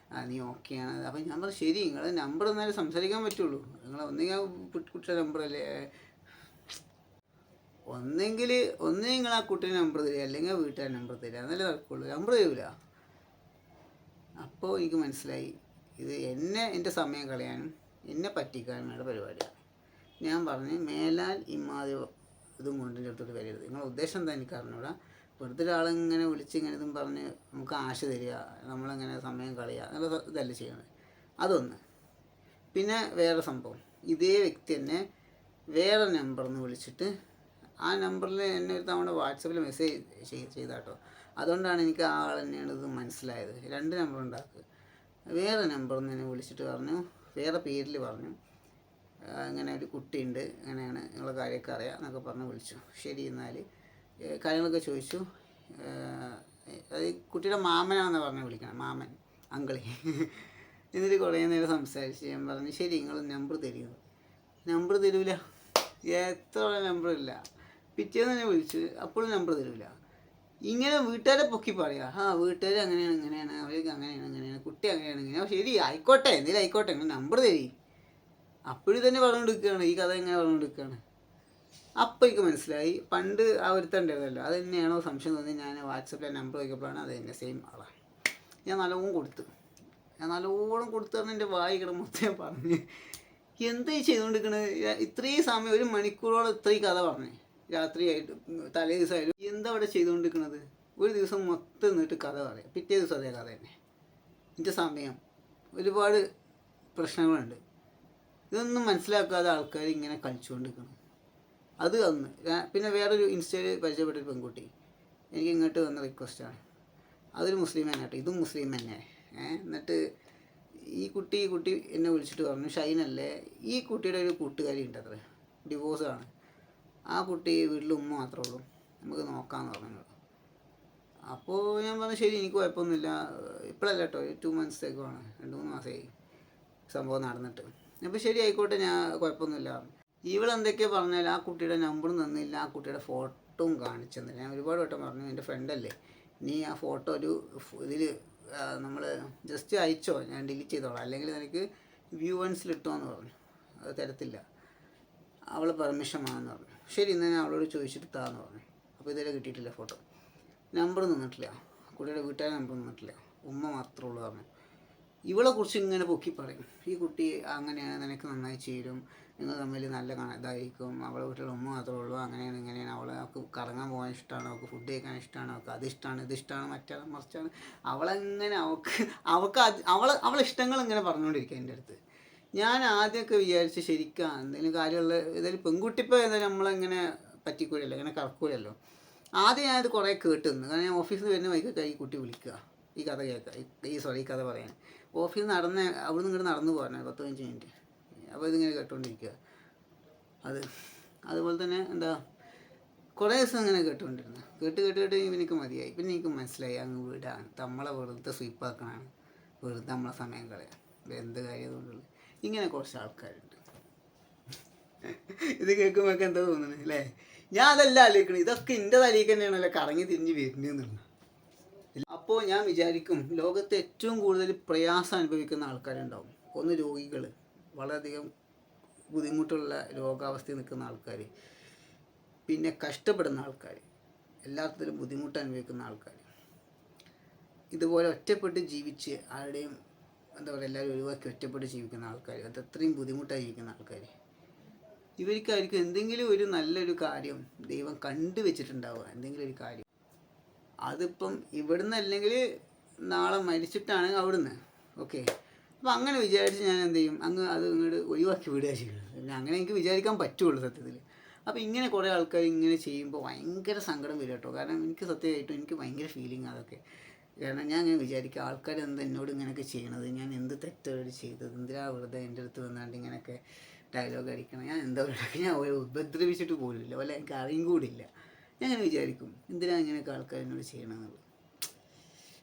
നീ ഓക്കെയാണ്. അപ്പം ഞാൻ പറഞ്ഞു, ശരി, നിങ്ങളെ നമ്പർ എന്നാലും സംസാരിക്കാൻ പറ്റുള്ളൂ. നിങ്ങൾ ഒന്നെങ്കിൽ കുട്ടിയുടെ നമ്പറല്ലേ, ഒന്നെങ്കിൽ നിങ്ങൾ ആ കുട്ടീൻ്റെ നമ്പർ തരിക, അല്ലെങ്കിൽ വീട്ടുകാരുടെ നമ്പർ തരിക, എന്നല്ലേ നടക്കുള്ളൂ. നമ്പർ തരില്ല. അപ്പോൾ എനിക്ക് മനസ്സിലായി, ഇത് എൻ്റെ സമയം കളയാനും എന്നെ പറ്റിക്കാനുമുള്ള പരിപാടിയാണ്. ഞാൻ പറഞ്ഞ്, മേലാൽ ഇമാതിരി ഇതും കൊണ്ട് എടുത്തിട്ട് വരരുത്. നിങ്ങളുടെ ഉദ്ദേശം എന്താ എനിക്ക് അറിഞ്ഞൂടാ. വെറുതെ ഒരാളിങ്ങനെ വിളിച്ച് ഇങ്ങനെ ഇതും പറഞ്ഞ് നമുക്ക് ആശ തരിക, നമ്മളങ്ങനെ സമയം കളയുക, എന്നുള്ള ഇതല്ല ചെയ്യുന്നത്. അതൊന്ന്. പിന്നെ വേറെ സംഭവം, ഇതേ വ്യക്തി തന്നെ വേറെ നമ്പറിൽ നിന്ന് വിളിച്ചിട്ട്, ആ നമ്പറിൽ എന്നെ ഒരു തവണ വാട്സപ്പിൽ മെസ്സേജ് ചെയ്താട്ടോ. അതുകൊണ്ടാണ് എനിക്ക് ആ ആൾ തന്നെയാണ് ഇത് മനസ്സിലായത്. 2 നമ്പർ ഉണ്ടാക്കുക. വേറെ നമ്പറിൽ നിന്ന് എന്നെ വിളിച്ചിട്ട് പറഞ്ഞു, വേറെ പേരിൽ പറഞ്ഞു, അങ്ങനെ ഒരു കുട്ടിയുണ്ട്, അങ്ങനെയാണ്, നിങ്ങളെ കാര്യമൊക്കെ അറിയാം എന്നൊക്കെ പറഞ്ഞ് വിളിച്ചു. ശരി, എന്നാൽ കാര്യങ്ങളൊക്കെ ചോദിച്ചു. അത് കുട്ടിയുടെ മാമനാണെന്ന് പറഞ്ഞ് വിളിക്കണം, മാമൻ, അങ്കിളി. എന്നിട്ട് കുറേ നേരം സംസാരിച്ച് ഞാൻ പറഞ്ഞു, ശരി, നിങ്ങൾ നമ്പർ തരുന്നു. നമ്പർ തരൂല, എത്ര നമ്പറില്ല. പിറ്റേന്ന് തന്നെ വിളിച്ച്, അപ്പോഴും നമ്പർ തരൂല. ഇങ്ങനെ വീട്ടുകാരെ പൊക്കി പറയാം, വീട്ടുകാർ അങ്ങനെയാണ്, അവർക്ക് അങ്ങനെയാണ്, കുട്ടി അങ്ങനെയാണ്. ശരി, ആയിക്കോട്ടെ, എന്തെങ്കിലും ആയിക്കോട്ടെ, നിങ്ങൾ നമ്പർ തരി. അപ്പോഴും തന്നെ പറഞ്ഞുകൊടുക്കുകയാണ്, ഈ കഥ എങ്ങനെ പറഞ്ഞുകൊടുക്കുകയാണ്. അപ്പോൾ എനിക്ക് മനസ്സിലായി, പണ്ട് ആ ഒരുത്തണ്ടായിരുന്നല്ലോ, അത് തന്നെയാണോ സംശയം തോന്നി. ഞാൻ വാട്സപ്പിലെ നമ്പർ വയ്ക്കപ്പോഴാണ് അത് തന്നെ സെയിം ആളാണ്. ഞാൻ നല്ലോണം കൊടുത്തു പറഞ്ഞ് എൻ്റെ വായിക്കട മൊത്തം പറഞ്ഞ്, എന്തായി ചെയ്തുകൊണ്ടിരിക്കണത്? ഇത്രയും സമയം, 1 മണിക്കൂറോളം ഇത്രയും കഥ പറഞ്ഞേ, രാത്രിയായിട്ട്, തലേ ദിവസമായാലും. എന്താ അവിടെ ചെയ്തുകൊണ്ടിരിക്കുന്നത്? ഒരു ദിവസം മൊത്തം നിന്നിട്ട് കഥ പറയാം, പിറ്റേ ദിവസം അതേ കഥ തന്നെ. എൻ്റെ സമയം, ഒരുപാട് പ്രശ്നങ്ങളുണ്ട്. ഇതൊന്നും മനസ്സിലാക്കാതെ ആൾക്കാർ ഇങ്ങനെ കളിച്ചുകൊണ്ടിരിക്കണം. അത് അന്ന്. പിന്നെ വേറൊരു ഇൻസ്റ്റയിൽ പരിചയപ്പെട്ടൊരു പെൺകുട്ടി എനിക്ക് ഇങ്ങോട്ട് വന്ന റിക്വസ്റ്റാണ്. അതൊരു മുസ്ലിം തന്നെ കേട്ടോ, ഇതും മുസ്ലിം തന്നെ. എന്നിട്ട് ഈ കുട്ടി എന്നെ വിളിച്ചിട്ട് പറഞ്ഞു, ഷൈനല്ലേ, ഈ കുട്ടിയുടെ ഒരു കൂട്ടുകാരി ഉണ്ട്, അത്ര ഡിവോഴ്സാണ്. ആ കുട്ടി വീട്ടിൽ ഉമ്മ മാത്രമേ ഉള്ളൂ, നമുക്ക് നോക്കാമെന്ന് പറഞ്ഞു. അപ്പോൾ ഞാൻ പറഞ്ഞു, ശരി, എനിക്ക് കുഴപ്പമൊന്നുമില്ല. ഇപ്പോഴല്ല കേട്ടോ, 2 മന്ത്സത്തേക്കുമാണ്, 2-3 മാസമായി സംഭവം നടന്നിട്ട്. അപ്പോൾ ശരി, ആയിക്കോട്ടെ, ഞാൻ കുഴപ്പമൊന്നുമില്ല. ഇവളെന്തൊക്കെയോ പറഞ്ഞാൽ ആ കുട്ടിയുടെ നമ്പറും തന്നില്ല, ആ കുട്ടിയുടെ ഫോട്ടോയും കാണിച്ചു തന്നില്ല. ഞാൻ ഒരുപാട് വട്ടം പറഞ്ഞു, എൻ്റെ ഫ്രണ്ടല്ലേ, നീ ആ ഫോട്ടോ ഒരു ഇതിൽ നമ്മൾ ജസ്റ്റ് അയച്ചോ, ഞാൻ ഡിലീറ്റ് ചെയ്തോളാം, അല്ലെങ്കിൽ എനിക്ക് വ്യൂവൻസിലിട്ടോന്ന് പറഞ്ഞു. അത് തരത്തില്ല, അവൾ പെർമിഷൻ വേണമെന്ന് പറഞ്ഞു. ശരി, എന്നാൽ ഞാൻ അവളോട് ചോദിച്ചിട്ട് താന്ന് പറഞ്ഞു. അപ്പോൾ ഇതുവരെ കിട്ടിയിട്ടില്ല ഫോട്ടോ, നമ്പർ നിന്നിട്ടില്ല, കുട്ടിയുടെ വീട്ടുകാരുടെ നമ്പർ നിന്നിട്ടില്ല, ഉമ്മ മാത്രമേ ഉള്ളൂ പറഞ്ഞു. ഇവളെ കുറിച്ച് ഇങ്ങനെ പൊക്കി പറയും, ഈ കുട്ടി അങ്ങനെയാണ്, നിനക്ക് നന്നായി ചേരും, നിങ്ങൾ തമ്മിൽ നല്ല ഇതായിരിക്കും, അവളെ വീട്ടിൽ ഉമ്മ മാത്രമേ ഉള്ളൂ, അങ്ങനെയാണ് ഇങ്ങനെയാണ്, അവൾക്ക് കറങ്ങാൻ പോകാൻ ഇഷ്ടമാണ്, അവൾക്ക് ഫുഡ് കഴിക്കാൻ ഇഷ്ടമാണ്, അവൾക്ക് അതിഷ്ടമാണ്, ഇതിഷ്ടമാണ്, മറിച്ചാണ്. അവളെങ്ങനെ അവളെ ഇഷ്ടങ്ങൾ ഇങ്ങനെ പറഞ്ഞുകൊണ്ടിരിക്കുക എൻ്റെ അടുത്ത്. ഞാൻ ആദ്യമൊക്കെ വിചാരിച്ച്, ശരിക്കും എന്തെങ്കിലും കാര്യമുള്ള ഏതായാലും പെൺകുട്ടിപ്പോൾ ഏതായാലും നമ്മളിങ്ങനെ പറ്റിക്കൂലല്ലോ, ഇങ്ങനെ കറക്കൂലല്ലോ. ആദ്യം ഞാനത് കുറേ കേട്ട് നിന്ന്, കാരണം ഞാൻ ഓഫീസിൽ വരുന്ന വൈകൊക്കെ ഈ കുട്ടി വിളിക്കുക, ഈ കഥ കേൾക്കുക, ഈ കഥ പറയാൻ. ഓഫീസിൽ അവിടെ നിന്ന് ഇങ്ങോട്ട് നടന്നു പോകാനാണ് 10-15 മിനിറ്റ്. അപ്പോൾ ഇതിങ്ങനെ കേട്ടുകൊണ്ടിരിക്കുക. അതുപോലെ തന്നെ എന്താ, കുറേ ദിവസം അങ്ങനെ കേട്ടുകൊണ്ടിരുന്നു. കേട്ട് എനിക്ക് മതിയായി. പിന്നെ എനിക്ക് മനസ്സിലായി, അങ്ങ് വീടാണ്, നമ്മളെ വെറുതെ സ്വീപ്പാക്കണമാണ്, വെറുതെ നമ്മളെ സമയം കളയാം, എന്ത് കാര്യം അതുകൊണ്ടുള്ളത്. ഇങ്ങനെ കുറച്ച് ആൾക്കാരുണ്ട്. ഇത് കേൾക്കുമ്പോൾ എന്താ തോന്നുന്നത് അല്ലേ? ഞാൻ അതല്ല ആലോചിക്കണം, ഇതൊക്കെ എൻ്റെ തലയിൽ തന്നെയാണല്ലോ കറങ്ങി തിരിഞ്ഞ് വരുന്നതെന്നുള്ളത്. അപ്പോൾ ഞാൻ വിചാരിക്കും, ലോകത്ത് ഏറ്റവും കൂടുതൽ പ്രയാസം അനുഭവിക്കുന്ന ആൾക്കാരുണ്ടാവും, ഒന്ന് രോഗികൾ, വളരെയധികം ബുദ്ധിമുട്ടുള്ള രോഗാവസ്ഥയിൽ നിൽക്കുന്ന ആൾക്കാർ, പിന്നെ കഷ്ടപ്പെടുന്ന ആൾക്കാർ, എല്ലാത്തിലും ബുദ്ധിമുട്ട് അനുഭവിക്കുന്ന ആൾക്കാർ, ഇതുപോലെ ഒറ്റപ്പെട്ട് ജീവിച്ച് ആരുടെയും എന്താ പറയുക എല്ലാവരും ഒഴിവാക്കി ഒറ്റപ്പെട്ട് ജീവിക്കുന്ന ആൾക്കാർ, അത് അത്രയും ബുദ്ധിമുട്ടായി ജീവിക്കുന്ന ആൾക്കാർ, ഇവർക്കായിരിക്കും എന്തെങ്കിലും ഒരു നല്ലൊരു കാര്യം ദൈവം കണ്ടു വെച്ചിട്ടുണ്ടാവുക, എന്തെങ്കിലും ഒരു കാര്യം. അതിപ്പം ഇവിടുന്ന് അല്ലെങ്കിൽ നാളെ മരിച്ചിട്ടാണെങ്കിൽ അവിടുന്ന്, ഓക്കെ. അപ്പോൾ അങ്ങനെ വിചാരിച്ച് ഞാൻ എന്ത് ചെയ്യും, അത് ഇങ്ങോട്ട് ഒഴിവാക്കി വിടുക ചെയ്യുന്നത്. പിന്നെ അങ്ങനെ എനിക്ക് വിചാരിക്കാൻ പറ്റുള്ളൂ സത്യത്തിൽ. അപ്പോൾ ഇങ്ങനെ കുറേ ആൾക്കാർ ഇങ്ങനെ ചെയ്യുമ്പോൾ ഭയങ്കര സങ്കടം വരും കേട്ടോ. കാരണം എനിക്ക് സത്യമായിട്ടും എനിക്ക് ഭയങ്കര ഫീലിംഗ് അതൊക്കെ. കാരണം ഞാൻ ഇങ്ങനെ വിചാരിക്കുക, ആൾക്കാർ എന്താ എന്നോട് ഇങ്ങനെയൊക്കെ ചെയ്യണത്, ഞാൻ എന്ത് തെറ്റവർ ചെയ്തത്, എന്തിനാ വെറുതെ എൻ്റെ അടുത്ത് വന്നാണ്ട് ഇങ്ങനെയൊക്കെ ഡയലോഗ് അടിക്കണം, ഞാൻ എന്താ പറയുക, ഞാൻ ഉപദ്രവിച്ചിട്ട് പോലുമില്ല, വല്ല എനിക്ക് അറിയും കൂടില്ല. ഞാൻ അങ്ങനെ വിചാരിക്കും, എന്തിനാണ് ഇങ്ങനെയൊക്കെ ആൾക്കാർ എന്നോട് ചെയ്യണമെന്നുള്ളത്.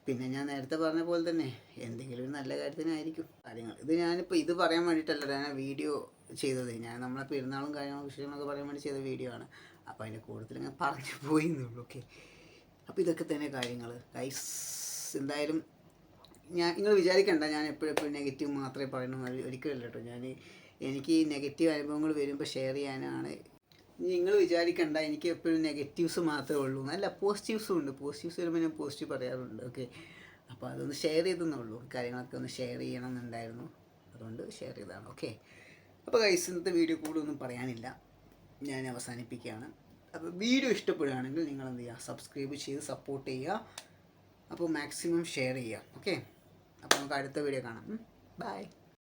പിന്നെ ഞാൻ നേരത്തെ പറഞ്ഞ പോലെ തന്നെ എന്തെങ്കിലും ഒരു നല്ല കാര്യത്തിനായിരിക്കും കാര്യങ്ങൾ. ഇത് ഞാനിപ്പോൾ ഇത് പറയാൻ വേണ്ടിയിട്ടല്ല ഞാൻ വീഡിയോ ചെയ്തത്. ഞാൻ നമ്മളെ പെരുന്നാളും കാര്യങ്ങളും വിഷയങ്ങളൊക്കെ പറയാൻ വേണ്ടി ചെയ്ത വീഡിയോ ആണ്. അപ്പോൾ അതിൻ്റെ കൂടുതൽ ഞാൻ പറഞ്ഞു പോയി എന്നുള്ളൂ. ഓക്കെ, അപ്പോൾ ഇതൊക്കെ തന്നെ കാര്യങ്ങൾ ഗൈസ്. എന്തായാലും നിങ്ങൾ വിചാരിക്കണ്ട ഞാൻ എപ്പോഴെപ്പോഴും നെഗറ്റീവ് മാത്രമേ പറയുന്നു, ഒരിക്കലല്ല കേട്ടോ. എനിക്ക് നെഗറ്റീവ് അനുഭവങ്ങൾ വരുമ്പോൾ ഷെയർ ചെയ്യാനാണ്. നിങ്ങൾ വിചാരിക്കണ്ട എനിക്ക് എപ്പോഴും നെഗറ്റീവ്സ് മാത്രമേ ഉള്ളൂ, നല്ല പോസിറ്റീവ്സും ഉണ്ട്. പോസിറ്റീവ്സ് വരുമ്പോൾ ഞാൻ പോസിറ്റീവ് പറയാറുണ്ട്. ഓക്കെ, അപ്പോൾ അതൊന്ന് ഷെയർ ചെയ്തെന്നുള്ളൂ. കാര്യങ്ങളൊക്കെ ഒന്ന് ഷെയർ ചെയ്യണം എന്നുണ്ടായിരുന്നു, അതുകൊണ്ട് ഷെയർ ചെയ്തതാണ്. ഓക്കെ, അപ്പോൾ ഗൈസ് ഇന്നത്തെ വീഡിയോ കൂടുതലൊന്നും പറയാനില്ല, ഞാൻ അവസാനിപ്പിക്കുകയാണ്. അപ്പോൾ വീഡിയോ ഇഷ്ടപ്പെടുകയാണെങ്കിൽ നിങ്ങൾ എന്ത് ചെയ്യുക, സബ്സ്ക്രൈബ് ചെയ്ത് സപ്പോർട്ട് ചെയ്യുക. അപ്പോൾ മാക്സിമം ഷെയർ ചെയ്യുക. ഓക്കെ, അപ്പോൾ നമുക്ക് അടുത്ത വീഡിയോ കാണാം. ബൈ.